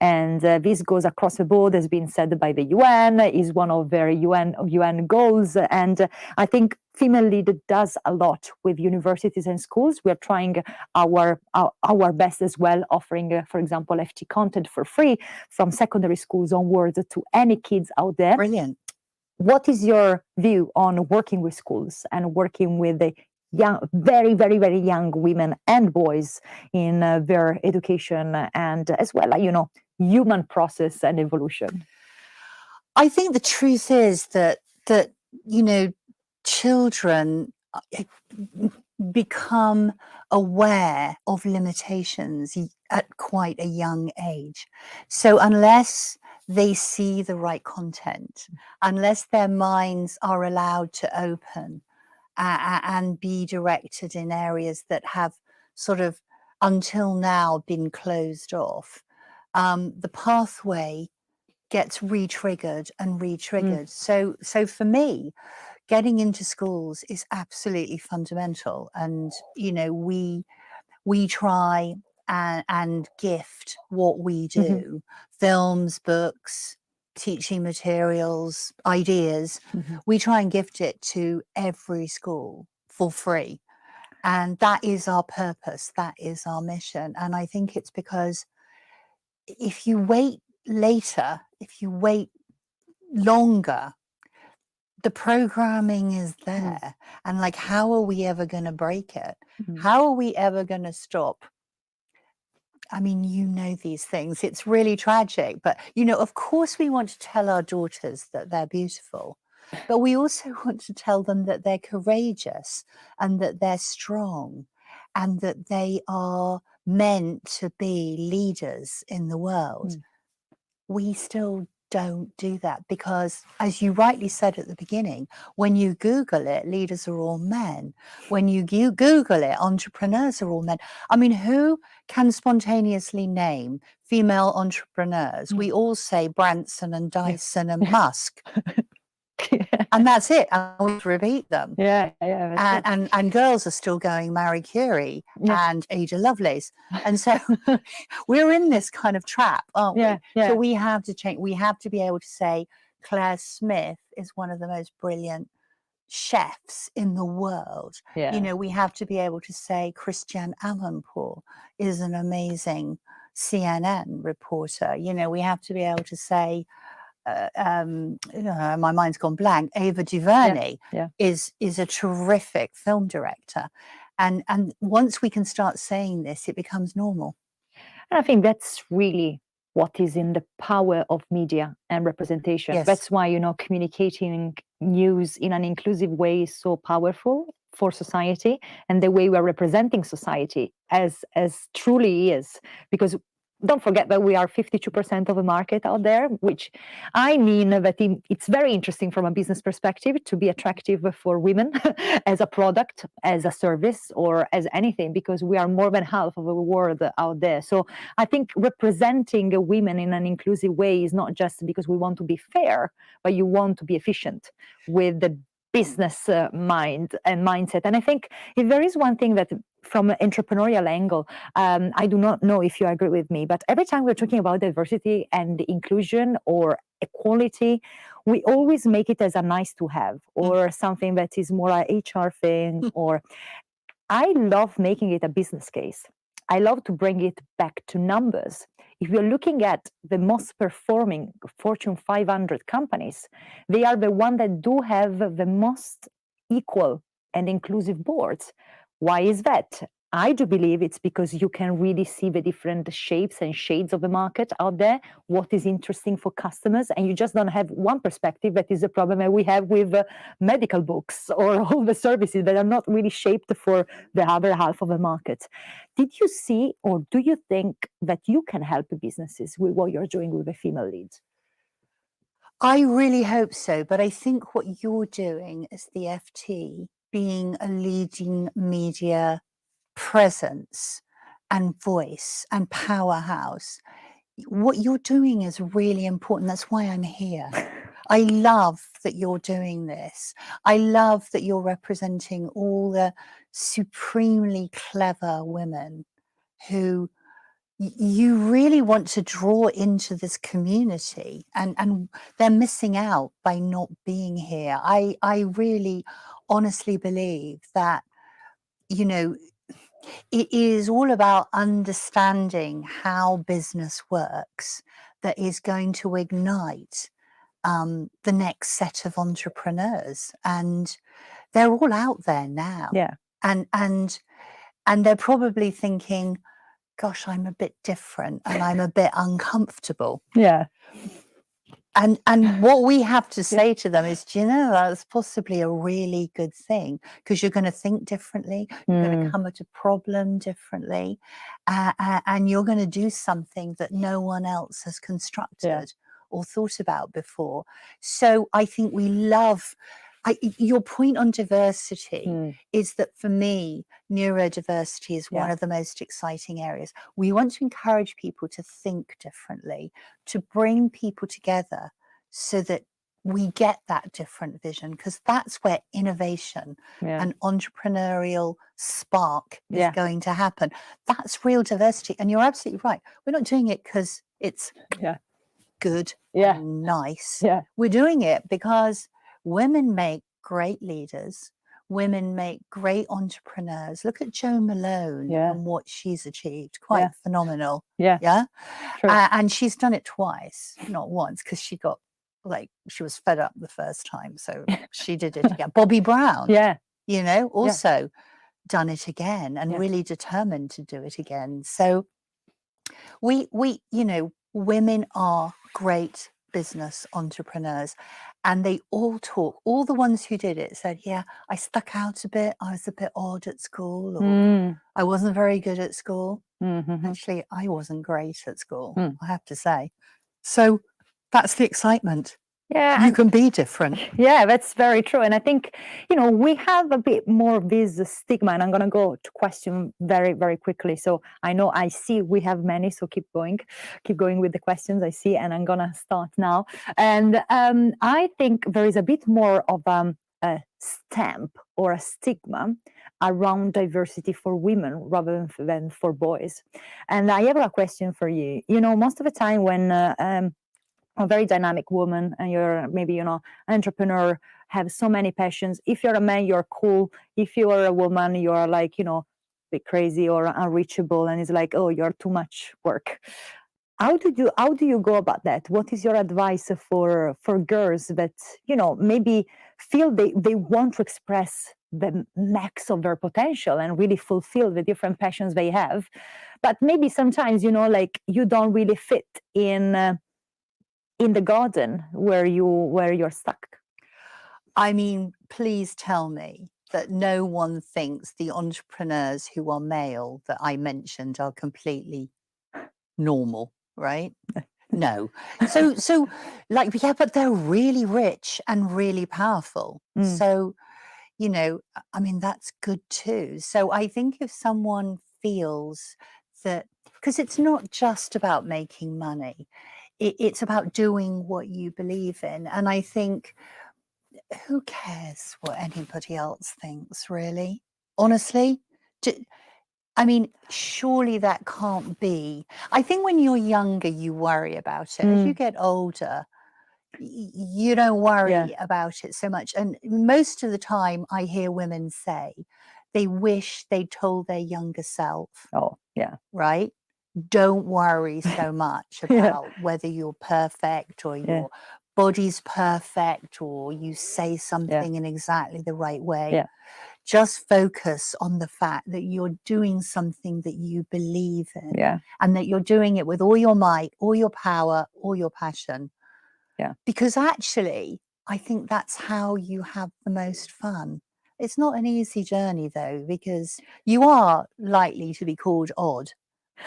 And this goes across the board, has been said by the UN, is one of their UN goals. And I think Female Lead does a lot with universities and schools. We're trying our best as well, offering, for example, FT content for free from secondary schools onwards to any kids out there.
Brilliant.
What is your view on working with schools and working with the young, very, very, very young women and boys in their education and as well, human process and evolution?
I think the truth is that children become aware of limitations at quite a young age. So unless they see the right content, unless their minds are allowed to open and be directed in areas that have sort of until now been closed off, the pathway gets re-triggered and re-triggered. So for me, getting into schools is absolutely fundamental. And, we try and gift what we do, films, books, teaching materials, ideas. We try and gift it to every school for free. And that is our purpose. That is our mission. And I think it's because if you wait later, if you wait longer, the programming is there. And like, how are we ever going to break it? How are we ever going to stop? I mean, these things. It's really tragic. But, of course, we want to tell our daughters that they're beautiful. But we also want to tell them that they're courageous and that they're strong and that they are meant to be leaders in the world. We still don't do that because, as you rightly said at the beginning, when you Google it, leaders are all men. When you Google it, entrepreneurs are all men. I mean, who can spontaneously name female entrepreneurs? We all say Branson and Dyson and Musk. And that's it. And we repeat them. And girls are still going Marie Curie and Ada Lovelace. And so we're in this kind of trap, aren't we? So we have to change. We have to be able to say Claire Smith is one of the most brilliant chefs in the world. We have to be able to say Christiane Amanpour is an amazing CNN reporter. We have to be able to say my mind's gone blank. Ava DuVernay is a terrific film director, and once we can start saying this, it becomes normal.
And I think that's really what is in the power of media and representation. That's why communicating news in an inclusive way is so powerful for society, and the way we're representing society as truly is, because don't forget that we are 52% of the market out there, which I mean that it's very interesting from a business perspective to be attractive for women as a product, as a service, or as anything, because we are more than half of the world out there. So I think representing women in an inclusive way is not just because we want to be fair, but you want to be efficient with the business mind and mindset. And I think if there is one thing that from an entrepreneurial angle, I do not know if you agree with me, but every time we're talking about diversity and inclusion or equality, we always make it as a nice to have or something that is more a HR thing. Or I love making it a business case. I love to bring it back to numbers. If you're looking at the most performing Fortune 500 companies, they are the ones that do have the most equal and inclusive boards. Why is that? I do believe it's because you can really see the different shapes and shades of the market out there, what is interesting for customers, and you just don't have one perspective. That is a problem that we have with medical books or all the services that are not really shaped for the other half of the market. Did you see, or do you think that you can help businesses with what you're doing with the female leads?
I really hope so, but I think what you're doing as the FT, being a leading media presence and voice and powerhouse, what you're doing is really important. That's why I'm here. I love that you're doing this. I love that you're representing all the supremely clever women who you really want to draw into this community, and they're missing out by not being here. I really honestly believe that, you know, it is all about understanding how business works that is going to ignite the next set of entrepreneurs, and they're all out there now.
Yeah.
And they're probably thinking, gosh, I'm a bit different and I'm a bit uncomfortable.
Yeah.
And what we have to say to them is, do you know, that's possibly a really good thing, because you're going to think differently, you're going to come at a problem differently, and you're going to do something that no one else has constructed or thought about before. So I think we love your point on diversity is that, for me, neurodiversity is one of the most exciting areas. We want to encourage people to think differently, to bring people together so that we get that different vision, because that's where innovation and entrepreneurial spark is going to happen. That's real diversity. And you're absolutely right. We're not doing it because it's good and nice. We're doing it because women make great leaders. Women make great entrepreneurs. Look at Jo Malone and what she's achieved. Quite phenomenal. Yeah. And she's done it twice, not once, because she was fed up the first time. So she did it again. Bobby Brown, you know, also done it again and really determined to do it again. So we, you know, women are great business entrepreneurs, and they all talk. All the ones who did it said, yeah, I stuck out a bit. I was a bit odd at school, or I wasn't very good at school. Actually, I wasn't great at school, I have to say. So that's the excitement.
Yeah,
you can be different.
Yeah, that's very true. And I think, you know, we have a bit more of this stigma, and I'm going to go to question very, very quickly. So I see we have many, so keep going with the questions I see, and I'm going to start now. And I think there is a bit more of a stamp or a stigma around diversity for women rather than for boys. And I have a question for you. You know, most of the time when a very dynamic woman and you're maybe, you know, an entrepreneur, have so many passions. If you're a man, you're cool. If you're a woman, you're like, you know, a bit crazy or unreachable, and it's like, oh, you're too much work. How do you go about that? What is your advice for girls that, you know, maybe feel they want to express the max of their potential and really fulfill the different passions they have, but maybe sometimes, you know, like you don't really fit in the garden where you're stuck?
I mean, please tell me that no one thinks the entrepreneurs who are male that I mentioned are completely normal, right? No. So like, yeah, but they're really rich and really powerful. So, you know, I mean, that's good too. So I think if someone feels that, because it's not just about making money, it's about doing what you believe in. And I think, who cares what anybody else thinks, really? Honestly? I mean, surely that can't be. I think when you're younger, you worry about it. As you get older, You don't worry
Yeah.
about it so much. And most of the time I hear women say they wish they told their younger self,
Oh, yeah.
right? Don't worry so much
Yeah.
about whether you're perfect or
Yeah.
your body's perfect or you say
Yeah.
something in exactly the right way.
Yeah.
Just focus on the fact that you're doing something that you believe in
Yeah.
and that you're doing it with all your might, all your power, all your passion.
Yeah.
Because actually, I think that's how you have the most fun. It's not an easy journey though, because you are likely to be called odd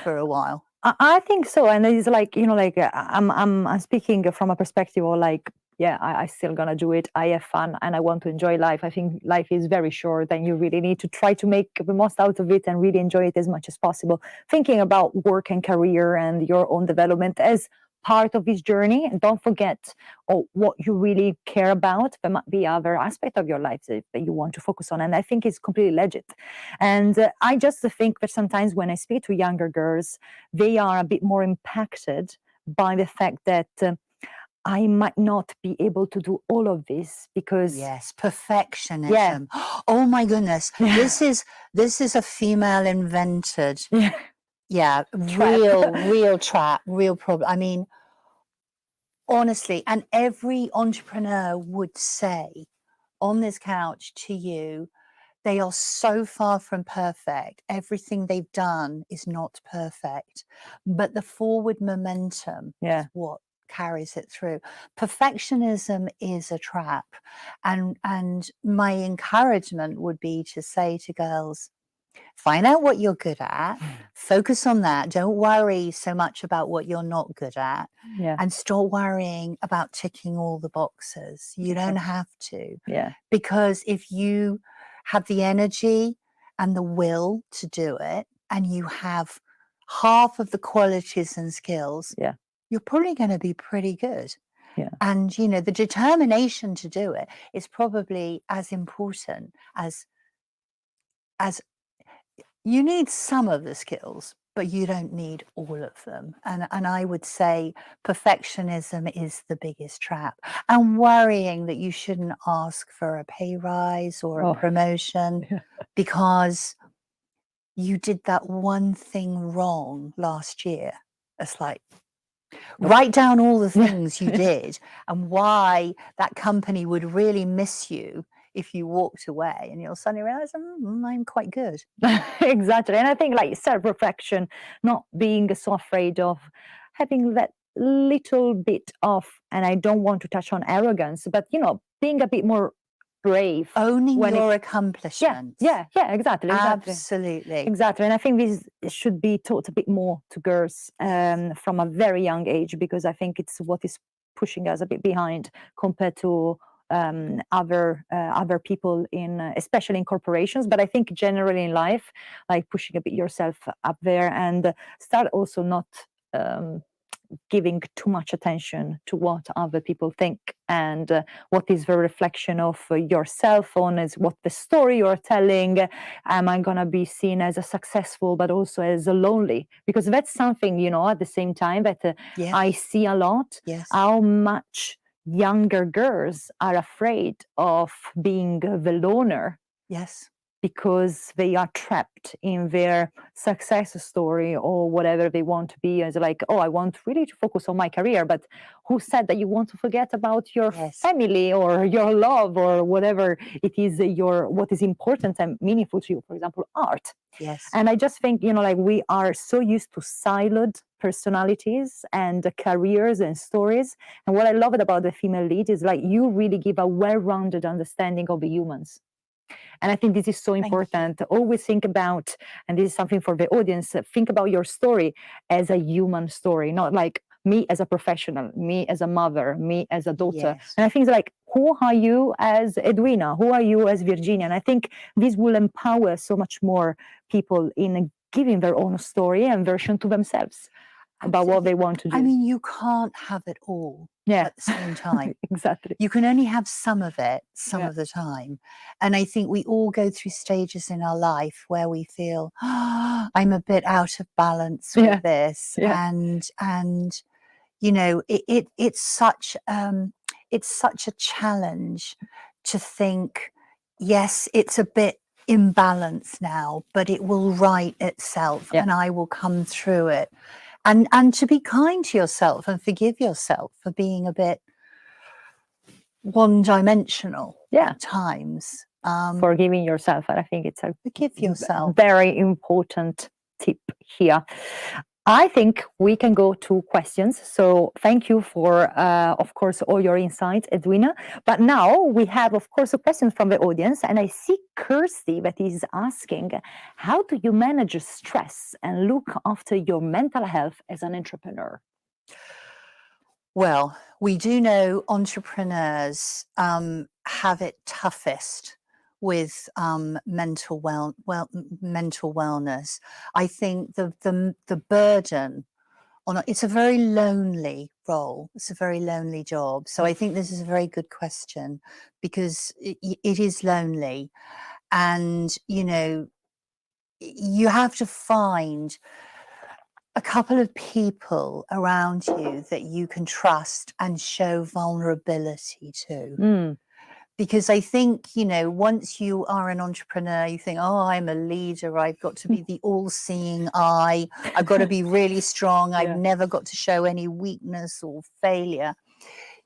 for a while.
I think so, and it's like, like, I'm speaking from a perspective of like, yeah, I still gonna do it. I have fun and I want to enjoy life. I think life is very short, and you really need to try to make the most out of it and really enjoy it as much as possible. Thinking about work and career and your own development as part of this journey, and don't forget what you really care about. There might be other aspect of your life that you want to focus on, and I think it's completely legit. And I just think that sometimes when I speak to younger girls, they are a bit more impacted by the fact that I might not be able to do all of this because,
Yes,
yeah,
perfectionism. Oh my goodness.
yeah,
This is a female invented,
yeah,
yeah,
trap.
real trap, real problem. I mean, honestly, and every entrepreneur would say on this couch to you, they are so far from perfect. Everything they've done is not perfect, but the forward momentum
Yeah,
is what carries it through. Perfectionism is a trap. And my encouragement would be to say to girls, find out what you're good at, focus on that. Don't worry so much about what you're not good at,
yeah,
and stop worrying about ticking all the boxes. You don't have to,
yeah,
because if you have the energy and the will to do it, and you have half of the qualities and skills,
yeah,
you're probably going to be pretty good.
yeah,
And, you know, the determination to do it is probably as important as you need some of the skills, but you don't need all of them. And I would say perfectionism is the biggest trap. And worrying that you shouldn't ask for a pay rise or a
oh,
promotion
yeah,
because you did that one thing wrong last year. It's like,
nope.
write down all the
Yeah.
things you did and why that company would really miss you if you walked away, and you'll suddenly realize, I'm quite good.
Exactly. And I think like self-reflection, not being so afraid of having that little bit of, and I don't want to touch on arrogance, but being a bit more brave
Owning
when
your
yeah,
accomplishments.
yeah, exactly,
Absolutely.
exactly. And I think this should be taught a bit more to girls from a very young age, because I think it's what is pushing us a bit behind compared to other people in especially in corporations, but I think generally in life, like pushing a bit yourself up there, and start also not um, giving too much attention to what other people think, and what is the reflection of yourself on is what the story you're telling. Am I going to be seen as a successful but also as a lonely? Because that's something, at the same time that
Yes.
I see a lot,
Yes.
how much younger girls are afraid of being the loner,
Yes.
because they are trapped in their success story or whatever they want to be. As like, oh, I want really to focus on my career, but who said that you want to forget about your
Yes.
family or your love or whatever it is, what is important and meaningful to you, for example, art.
Yes.
And I just think, like we are so used to siloed personalities and careers and stories. And what I love about the female lead is like you really give a well-rounded understanding of the humans. And I think this is so
Thank you.
important. Always think about, and this is something for the audience, think about your story as a human story, not like me as a professional, me as a mother, me as a daughter.
Yes.
And I think like, who are you as Edwina? Who are you as Virginia? And I think this will empower so much more people in giving their own story and version to themselves about what
Absolutely.
they want to do.
I mean, you can't have it all
Yeah,
at the same time.
exactly.
You can only have some of it some
Yeah.
of the time. And I think we all go through stages in our life where we feel, I'm a bit out of balance
Yeah.
with this.
Yeah.
And You know, it's such a challenge to think, yes, it's a bit imbalanced now, but it will right itself,
Yeah.
and I will come through it. And to be kind to yourself and forgive yourself for being a bit one-dimensional at times.
Forgiving yourself, and I think it's a
Forgive yourself.
very important tip here. I think we can go to questions. So thank you for, of course, all your insights, Edwina. But now we have, of course, a question from the audience. And I see Kirsty that is asking, how do you manage stress and look after your mental health as an entrepreneur?
Well, we do know entrepreneurs have it toughest with mental wellness. I think the burden on it's a very lonely role. It's a very lonely job. So I think this is a very good question, because it is lonely, and you know, you have to find a couple of people around you that you can trust and show vulnerability to. Because I think, you know, once you are an entrepreneur, you think, oh, I'm a leader. I've got to be the all-seeing eye. I've got to be really strong. I've never got to show any weakness or failure.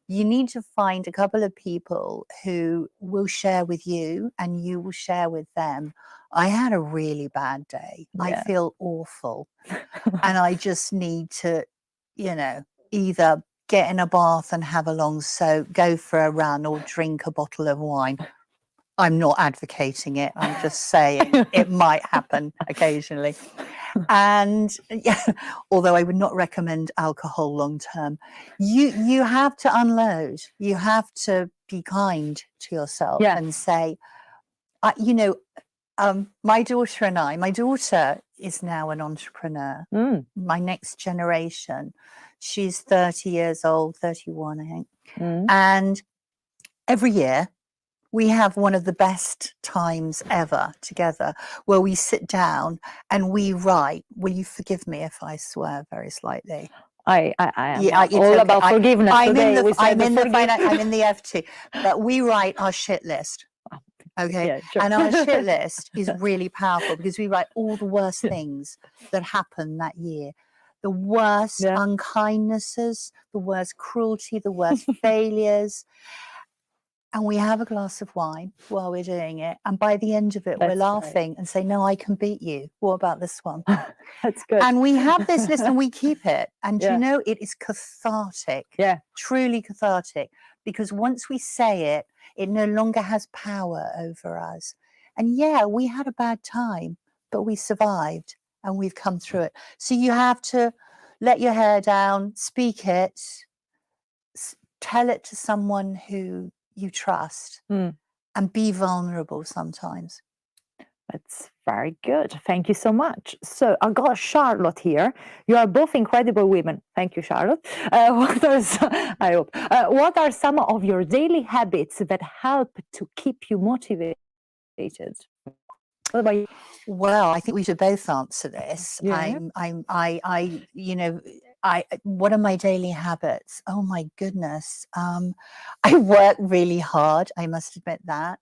You need to find a couple of people who will share with you and you will share with them. I had a really bad day. I feel awful. And I just need to, you know, either get in a bath and have a long soak, go for a run, or drink a bottle of wine. I'm not advocating it. I'm just saying it might happen occasionally. And yeah, although I would not recommend alcohol long term, you have to unload. You have to be kind to yourself and say, you know, my daughter is now an entrepreneur. My next generation, she's 30 years old, 31, I think. And every year we have one of the best times ever together, where we sit down and we write. Will you forgive me if I swear very slightly?
I am all about forgiveness.
I'm in the FT, but we write our shit list. Okay.
Yeah, sure.
And our shit list is really powerful, because we write all the worst things that happened that year. The worst unkindnesses, the worst cruelty, the worst failures. And we have a glass of wine while we're doing it. And by the end of it, we're laughing and say, no, I can beat you. What about this one?
That's good.
And we have this list and we keep it. And you know, it is cathartic. Truly cathartic. Because once we say it, it no longer has power over us. And yeah, we had a bad time, but we survived and we've come through it. So you have to let your hair down, speak it, tell it to someone who you trust, and be vulnerable sometimes.
That's very good. Thank you so much. So I've got Charlotte here. You are both incredible women. Thank you, Charlotte. What are some of your daily habits that help to keep you motivated? What about you?
Well, I think we should both answer this. You know, what are my daily habits? Oh my goodness. I work really hard. I must admit that.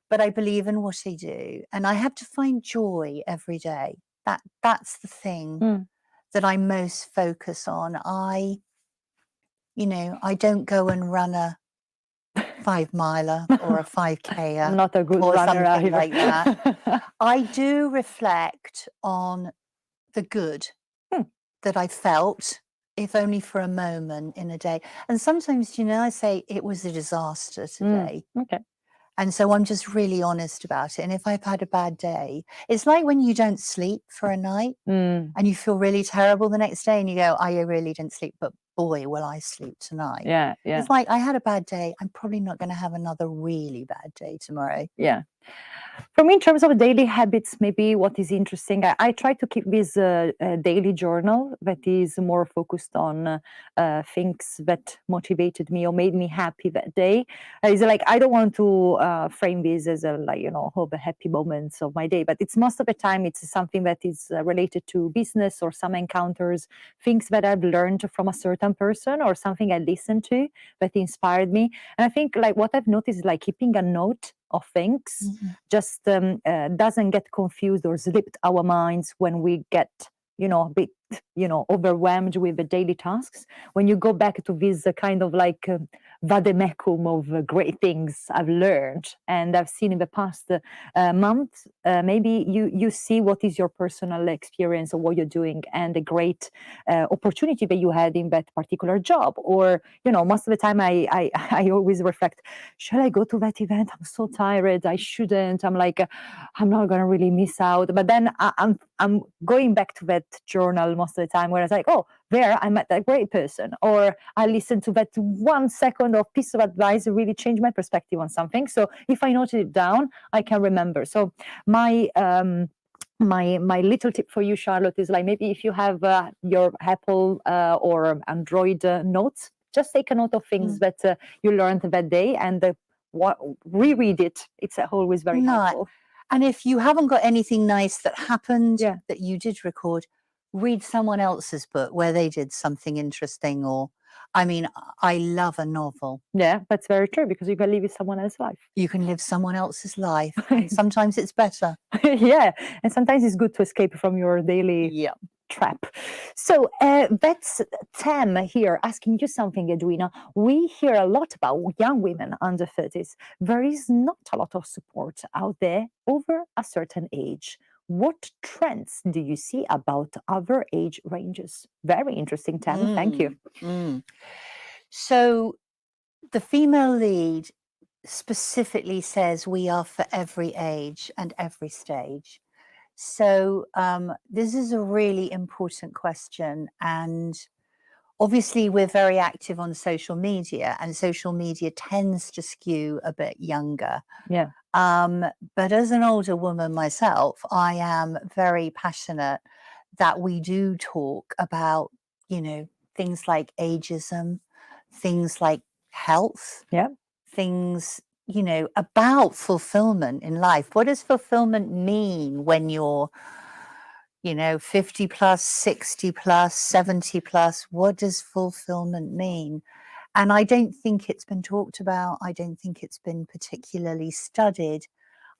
But I believe in what I do, and I have to find joy every day. That's the thing that I most focus on. You know, I don't go and run a 5-miler or a 5K
I'm not a good
or
runner
something
either.
like that. I do reflect on the good that I felt, if only for a moment in a day. And sometimes, you know, I say it was a disaster today.
Okay.
And so I'm just really honest about it. And if I've had a bad day, it's like when you don't sleep for a night and you feel really terrible the next day and you go, I really didn't sleep, but boy, will I sleep tonight.
Yeah.
It's like, I had a bad day. I'm probably not going to have another really bad day tomorrow.
Yeah. For me, in terms of daily habits, maybe what is interesting, I try to keep this daily journal that is more focused on things that motivated me or made me happy that day. It's like I don't want to frame this as a like all the happy moments of my day, but it's most of the time it's something that is related to business or some encounters, things that I've learned from a certain person or something I listened to that inspired me. And I think like what I've noticed is like keeping a note of things just doesn't get confused or slipped our minds when we get a bit overwhelmed with the daily tasks. When you go back to this kind of like vademecum of great things I've learned and I've seen in the past month, maybe you see what is your personal experience of what you're doing and the great opportunity that you had in that particular job. Or most of the time I always reflect, shall I go to that event? I'm so tired, I shouldn't. I'm like, I'm not gonna really miss out. But then I'm going back to that journal most of the time where it's like, oh, there I met that great person, or I listened to that 1 second of piece of advice that really changed my perspective on something. So if I noted it down, I can remember. So my my little tip for you, Charlotte, is like maybe if you have your Apple or Android notes, just take a note of things that you learned that day and reread it. It's always very helpful.
And if you haven't got anything nice that happened that you did record, read someone else's book where they did something interesting. Or, I mean, I love a novel.
Yeah, that's very true, because you can live someone else's life.
You can live someone else's life. And sometimes it's better.
Yeah, and sometimes it's good to escape from your daily trap. So that's Tam here asking you something, Edwina. We hear a lot about young women under 30s. There is not a lot of support out there over a certain age. What trends do you see about other age ranges? Very interesting, Tam. Thank you.
So the female lead specifically says we are for every age and every stage. So this is a really important question, and obviously we're very active on social media, and social media tends to skew a bit younger.
Yeah.
But as an older woman myself, I am very passionate that we do talk about, things like ageism, things like health, things, about fulfillment in life. What does fulfillment mean when you're 50 plus, 60 plus, 70 plus? What does fulfillment mean? And I don't think it's been talked about. I don't think it's been particularly studied.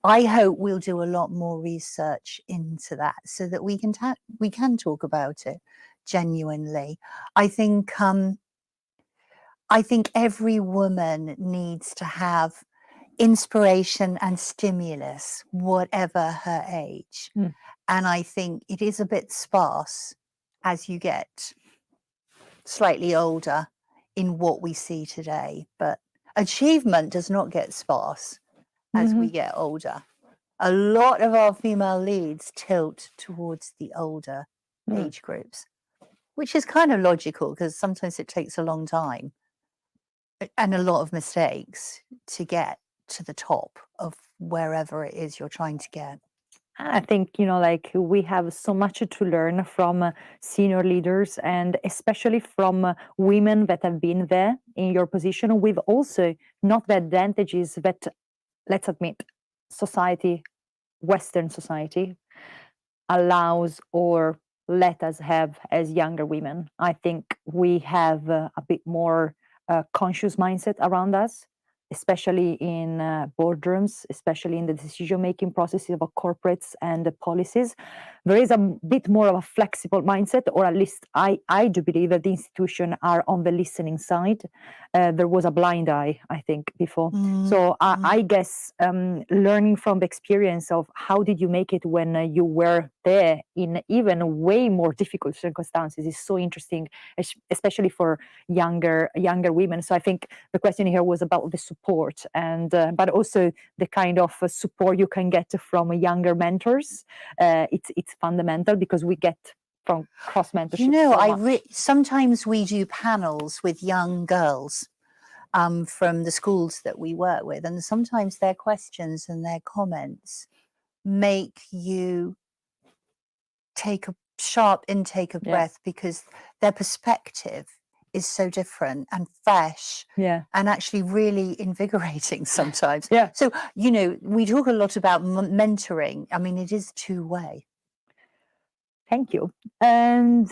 I hope we'll do a lot more research into that so that we can talk about it genuinely. I think every woman needs to have inspiration and stimulus, whatever her age. And I think it is a bit sparse as you get slightly older in what we see today. But achievement does not get sparse as we get older. A lot of our female leads tilt towards the older age groups, which is kind of logical because sometimes it takes a long time and a lot of mistakes to get to the top of wherever it is you're trying to get.
I think, like we have so much to learn from senior leaders, and especially from women that have been there in your position, with also not the advantages that, let's admit, Western society allows or let us have as younger women. I think we have a bit more conscious mindset around us, especially in boardrooms, especially in the decision-making processes of corporates and the policies. There is a bit more of a flexible mindset, or at least I do believe that the institutions are on the listening side. There was a blind eye, I think, before. So I guess learning from the experience of how did you make it when you were there in even way more difficult circumstances is so interesting, especially for younger women. So I think the question here was about the support, and but also the kind of support you can get from younger mentors. It's fundamental because we get from cross mentorship.
Sometimes we do panels with young girls, from the schools that we work with. And sometimes their questions and their comments make you take a sharp intake of breath, because their perspective is so different and fresh and actually really invigorating sometimes. So, you know, we talk a lot about mentoring. I mean, it is two-way.
Thank you. And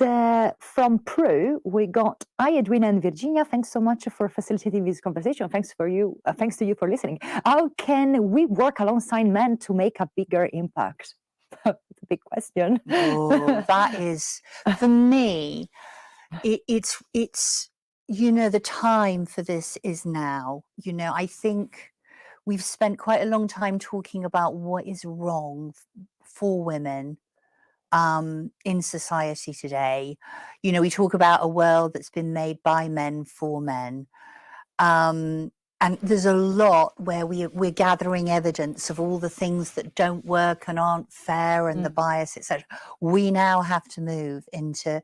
from Prue, we got, hi, Edwina and Virginia. Thanks so much for facilitating this conversation. Thanks to you for listening. How can we work alongside men to make a bigger impact? It's a big question.
Oh, that is, for me, it's, you know, the time for this is now. You know, I think we've spent quite a long time talking about what is wrong for women in society today. You know, we talk about a world that's been made by men for men. And there's a lot where we're gathering evidence of all the things that don't work and aren't fair and the bias, etc. We now have to move into,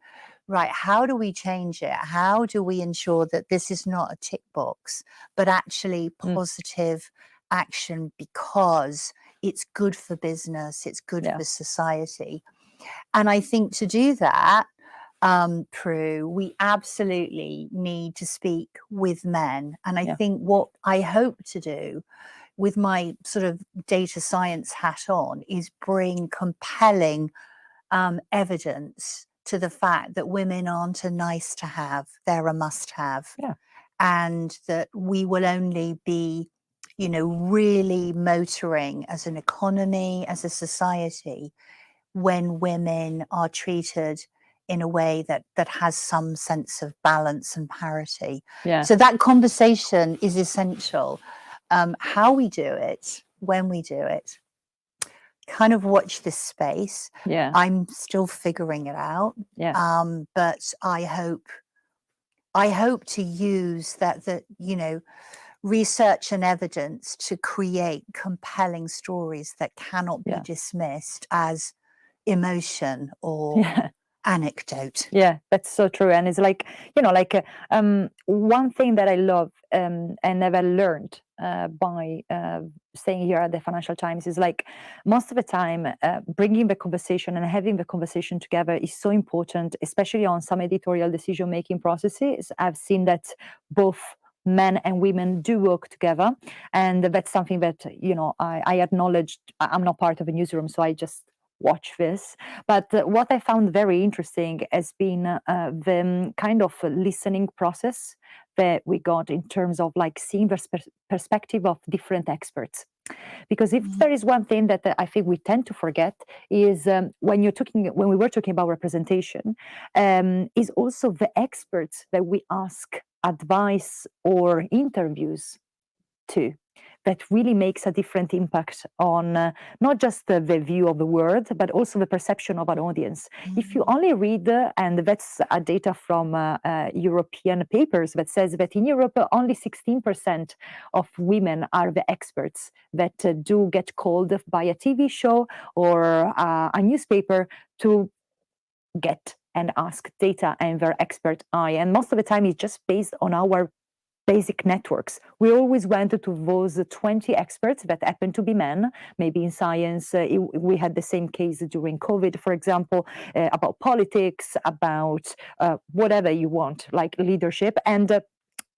right, how do we change it? How do we ensure that this is not a tick box, but actually positive action, because it's good for business, it's good for society. And I think to do that, Prue, we absolutely need to speak with men. And I think what I hope to do with my sort of data science hat on is bring compelling evidence to the fact that women aren't a nice to have, they're a must have. And that we will only be, you know, really motoring as an economy, as a society, when women are treated in a way that has some sense of balance and parity. So that conversation is essential. How we do it, when we do it, kind of watch this space. I'm still figuring it out. But I hope to use that, you know, research and evidence to create compelling stories that cannot be dismissed as emotion or anecdote.
Yeah, that's so true. And it's like, you know, like one thing that I love and never learned by staying here at the Financial Times is like, most of the time, bringing the conversation and having the conversation together is so important, especially on some editorial decision-making processes. I've seen that both men and women do work together, and that's something that, you know, I acknowledged. I'm not part of a newsroom, so I just watch this. But what I found very interesting has been the kind of listening process that we got in terms of like seeing the perspective of different experts. Because if there is one thing that I think we tend to forget is when we were talking about representation, is also the experts that we ask advice or interviews to, that really makes a different impact on not just the view of the world, but also the perception of an audience. If you only read, and that's data from European papers that says that in Europe, only 16% of women are the experts that do get called by a TV show or a newspaper to get and ask data and their expert eye. And most of the time, it's just based on our basic networks. We always went to those 20 experts that happen to be men, maybe in science. We had the same case during COVID, for example, about politics, about whatever you want, like leadership. And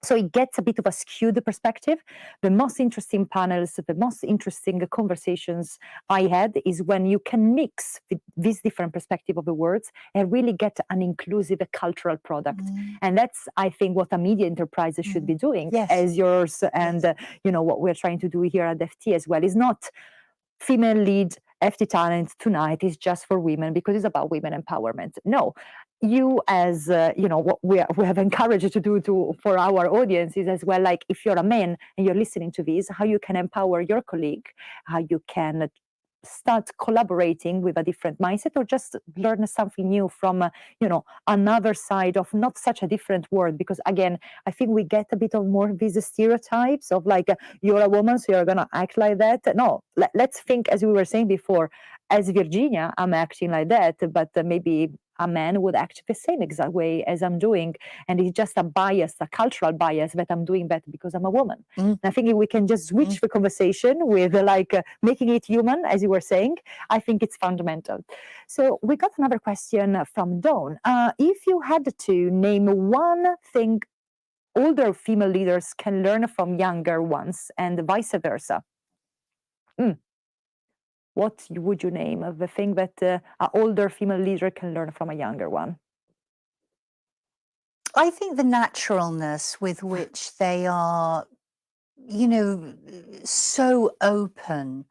so it gets a bit of a skewed perspective. The most interesting panels, the most interesting conversations I had is when you can mix these different perspectives of the words and really get an inclusive cultural product. And that's, I think, what a media enterprise should be doing, as yours and you know what we're trying to do here at FT as well. Is not female lead FT talent tonight is just for women because it's about women empowerment. No, you as you know, what we have encouraged to do for our audiences as well, like if you're a man and you're listening to this, how you can empower your colleague, how you can start collaborating with a different mindset, or just learn something new from you know, another side of not such a different world. Because again, I think we get a bit of more these stereotypes of like, you're a woman so you're gonna act like that. No, let's think, as we were saying before, as Virginia, I'm acting like that, but maybe a man would act the same exact way as I'm doing. And it's just a bias, a cultural bias that I'm doing that because I'm a woman. And I think if we can just switch the conversation with making it human, as you were saying, I think it's fundamental. So we got another question from Dawn. If you had to name one thing older female leaders can learn from younger ones and vice versa, what would you name of the thing that an older female leader can learn from a younger one?
I think the naturalness with which they are, you know, so open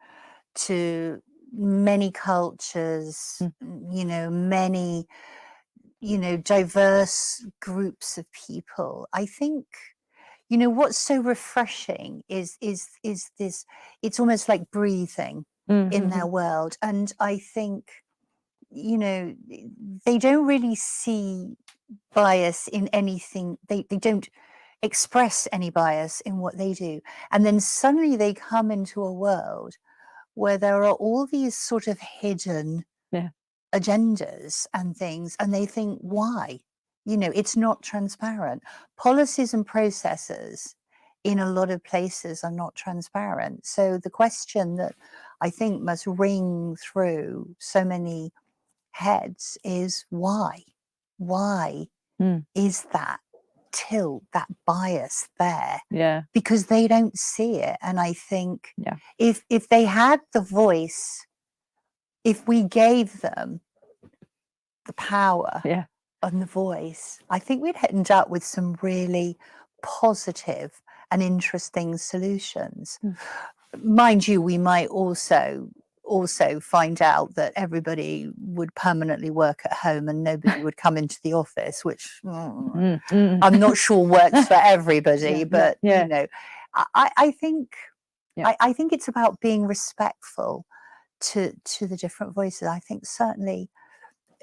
to many cultures, you know, many, you know, diverse groups of people. I think, you know, what's so refreshing is this, it's almost like breathing in their world. And I think, you know, they don't really see bias in anything. They don't express any bias in what they do. And then suddenly they come into a world where there are all these sort of hidden agendas and things, and they think, why? You know, it's not transparent. Policies and processes in a lot of places are not transparent. So the question that I think must ring through so many heads is why? Why is that tilt, that bias there?
Yeah.
Because they don't see it. And I think if they had the voice, if we gave them the power and the voice, I think we'd end up with some really positive and interesting solutions. Mind you, we might also find out that everybody would permanently work at home and nobody would come into the office, which I'm not sure works for everybody. But you know, I think I think it's about being respectful to the different voices. I think certainly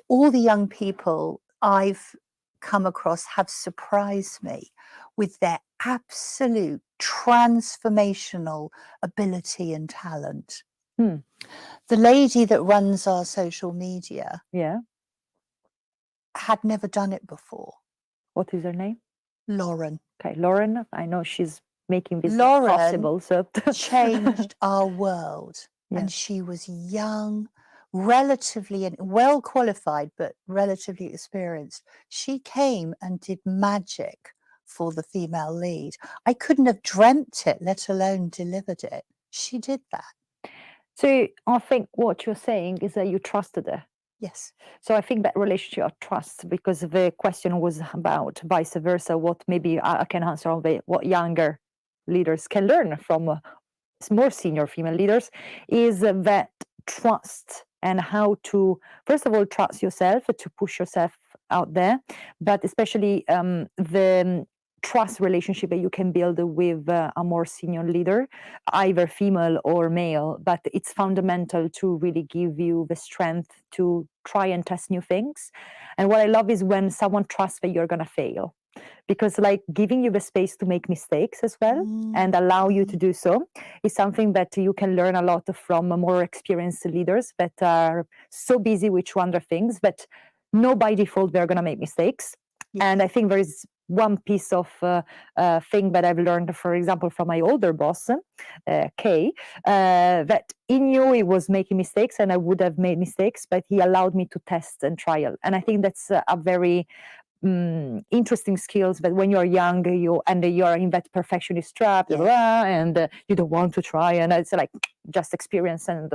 all the young people I've come across have surprised me with their absolute transformational ability and talent. The lady that runs our social media had never done it before.
What is her name?
Lauren.
Okay, Lauren, I know she's making this possible. So
changed our world. And she was young, relatively and well qualified, but relatively experienced. She came and did magic for the female lead. I couldn't have dreamt it, let alone delivered it. She did that.
So I think what you're saying is that you trusted her.
Yes.
So I think that relationship of trust, because the question was about vice versa, what maybe I can answer on what younger leaders can learn from more senior female leaders, is that trust and how to, first of all, trust yourself, to push yourself out there, but especially the trust relationship that you can build with a more senior leader, either female or male. But it's fundamental to really give you the strength to try and test new things. And what I love is when someone trusts that you're going to fail, because like giving you the space to make mistakes as well and allow you to do so is something that you can learn a lot from more experienced leaders that are so busy with other things that know by default they're going to make mistakes. And I think there is one piece of thing that I've learned, for example, from my older boss, Kay, that he knew he was making mistakes and I would have made mistakes, but he allowed me to test and trial. And I think that's a very interesting skills that when you're young, you're in that perfectionist trap, and you don't want to try. And it's like, just experience and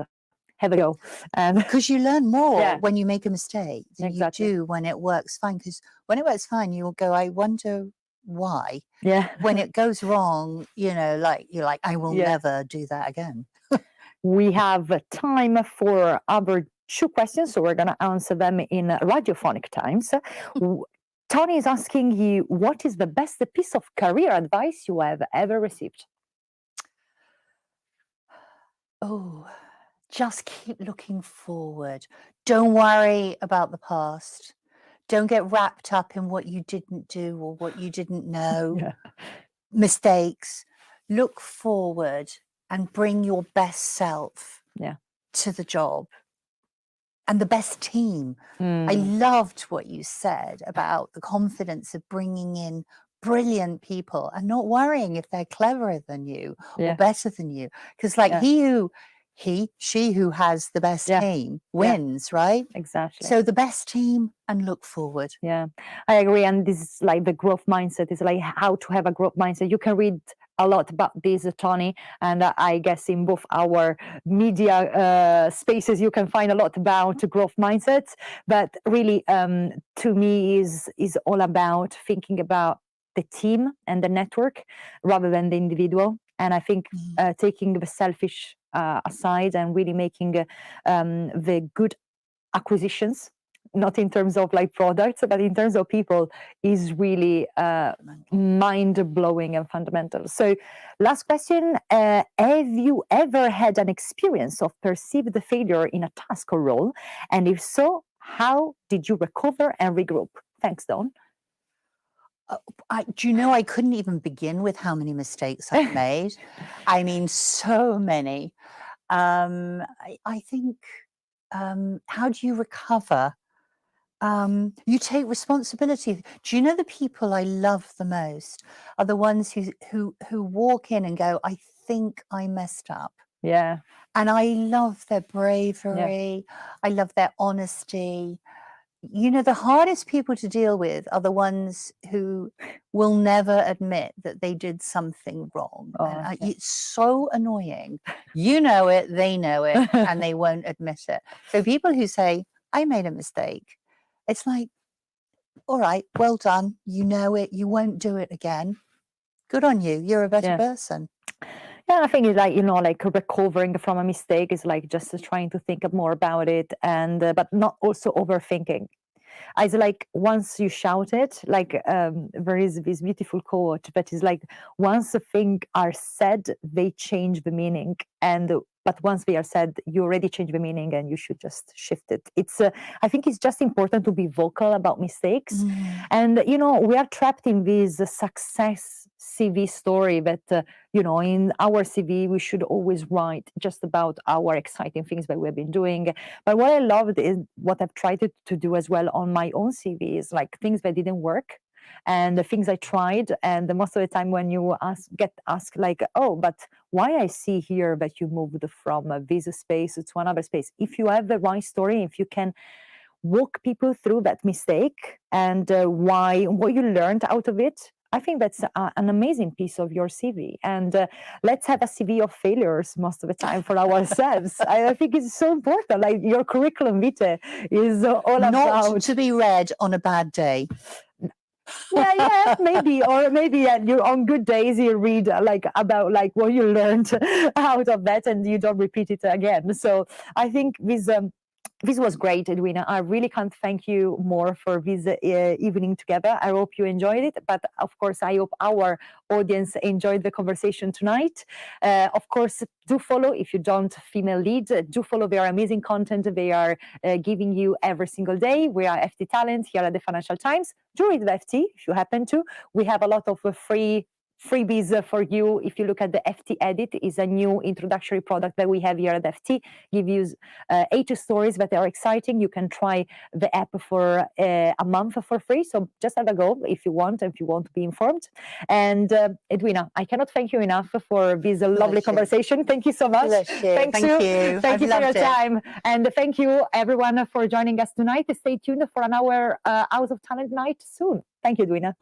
have a go. And
because you learn more when you make a mistake than you do when it works fine. Because when it works fine, you'll go, I wonder why. When it goes wrong, you know, like you're like, I will never do that again.
We have time for other 2 questions, so we're going to answer them in radiophonic times. Tony is asking you, what is the best piece of career advice you have ever received?
Oh, just keep looking forward. Don't worry about the past. Don't get wrapped up in what you didn't do or what you didn't know. Mistakes. Look forward and bring your best self to the job. and the best team. I loved what you said about the confidence of bringing in brilliant people and not worrying if they're cleverer than you or better than you. Because like she who has the best team wins, right?
Exactly.
So the best team and look forward.
Yeah, I agree. And this is like the growth mindset, is like how to have a growth mindset. You can read a lot about this, Tony, and I guess in both our media spaces you can find a lot about growth mindsets. But really, to me, is all about thinking about the team and the network rather than the individual. And I think taking the selfish aside and really making the good acquisitions, not in terms of like products, but in terms of people, is really mind-blowing and fundamental. So last question, have you ever had an experience of perceived failure in a task or role? And if so, how did you recover and regroup? Thanks, Dawn.
Do you know, I couldn't even begin with how many mistakes I've made. I mean, so many. I think, how do you recover? You take responsibility. Do you know the people I love the most are the ones who walk in and go, I think I messed up.
Yeah.
And I love their bravery. I love their honesty. You know, the hardest people to deal with are the ones who will never admit that they did something wrong. And it's so annoying. You know it, they know it, and they won't admit it. So people who say, I made a mistake, it's like, all right, well done. You know it, you won't do it again. Good on you. You're a better person.
Yeah, I think it's like, you know, like recovering from a mistake is like just trying to think more about it, and but not also overthinking. It's like once you shout it, like there is this beautiful quote, but it's like once a thing are said, they change the meaning, and but once they are said, you already change the meaning, and you should just shift it. It's I think it's just important to be vocal about mistakes, and you know we are trapped in this success CV story that you know in our CV we should always write just about our exciting things that we've been doing. But what I loved is what I've tried to do as well on my own CV is like things that didn't work and the things I tried. And most of the time when you get asked like, oh, but why I see here that you moved from this space to another space. If you have the right story, if you can walk people through that mistake and what you learned out of it, I think that's an amazing piece of your CV. And let's have a CV of failures most of the time for ourselves. I think it's so important. Like your curriculum vitae is all
Not
about
to be read on a bad day.
yeah, maybe, or maybe you on good days you read like about like what you learned out of that, and you don't repeat it again. So I think this was great, Edwina. I really can't thank you more for this evening together. I hope you enjoyed it, but of course, I hope our audience enjoyed the conversation tonight. Of course, do follow, if you don't female lead, do follow their amazing content they are giving you every single day. We are FT Talent here at the Financial Times. Do read the FT if you happen to. We have a lot of freebies for you. If you look at the FT Edit, is a new introductory product that we have here at FT. Give you 8 stories that are exciting. You can try the app for a month for free. So just have a go if you want, and if you want to be informed. And Edwina, I cannot thank you enough for this lovely conversation. Thank you so much.
Thank you.
Thank you for your time. And thank you everyone for joining us tonight. Stay tuned for another House of Talent night soon. Thank you, Edwina.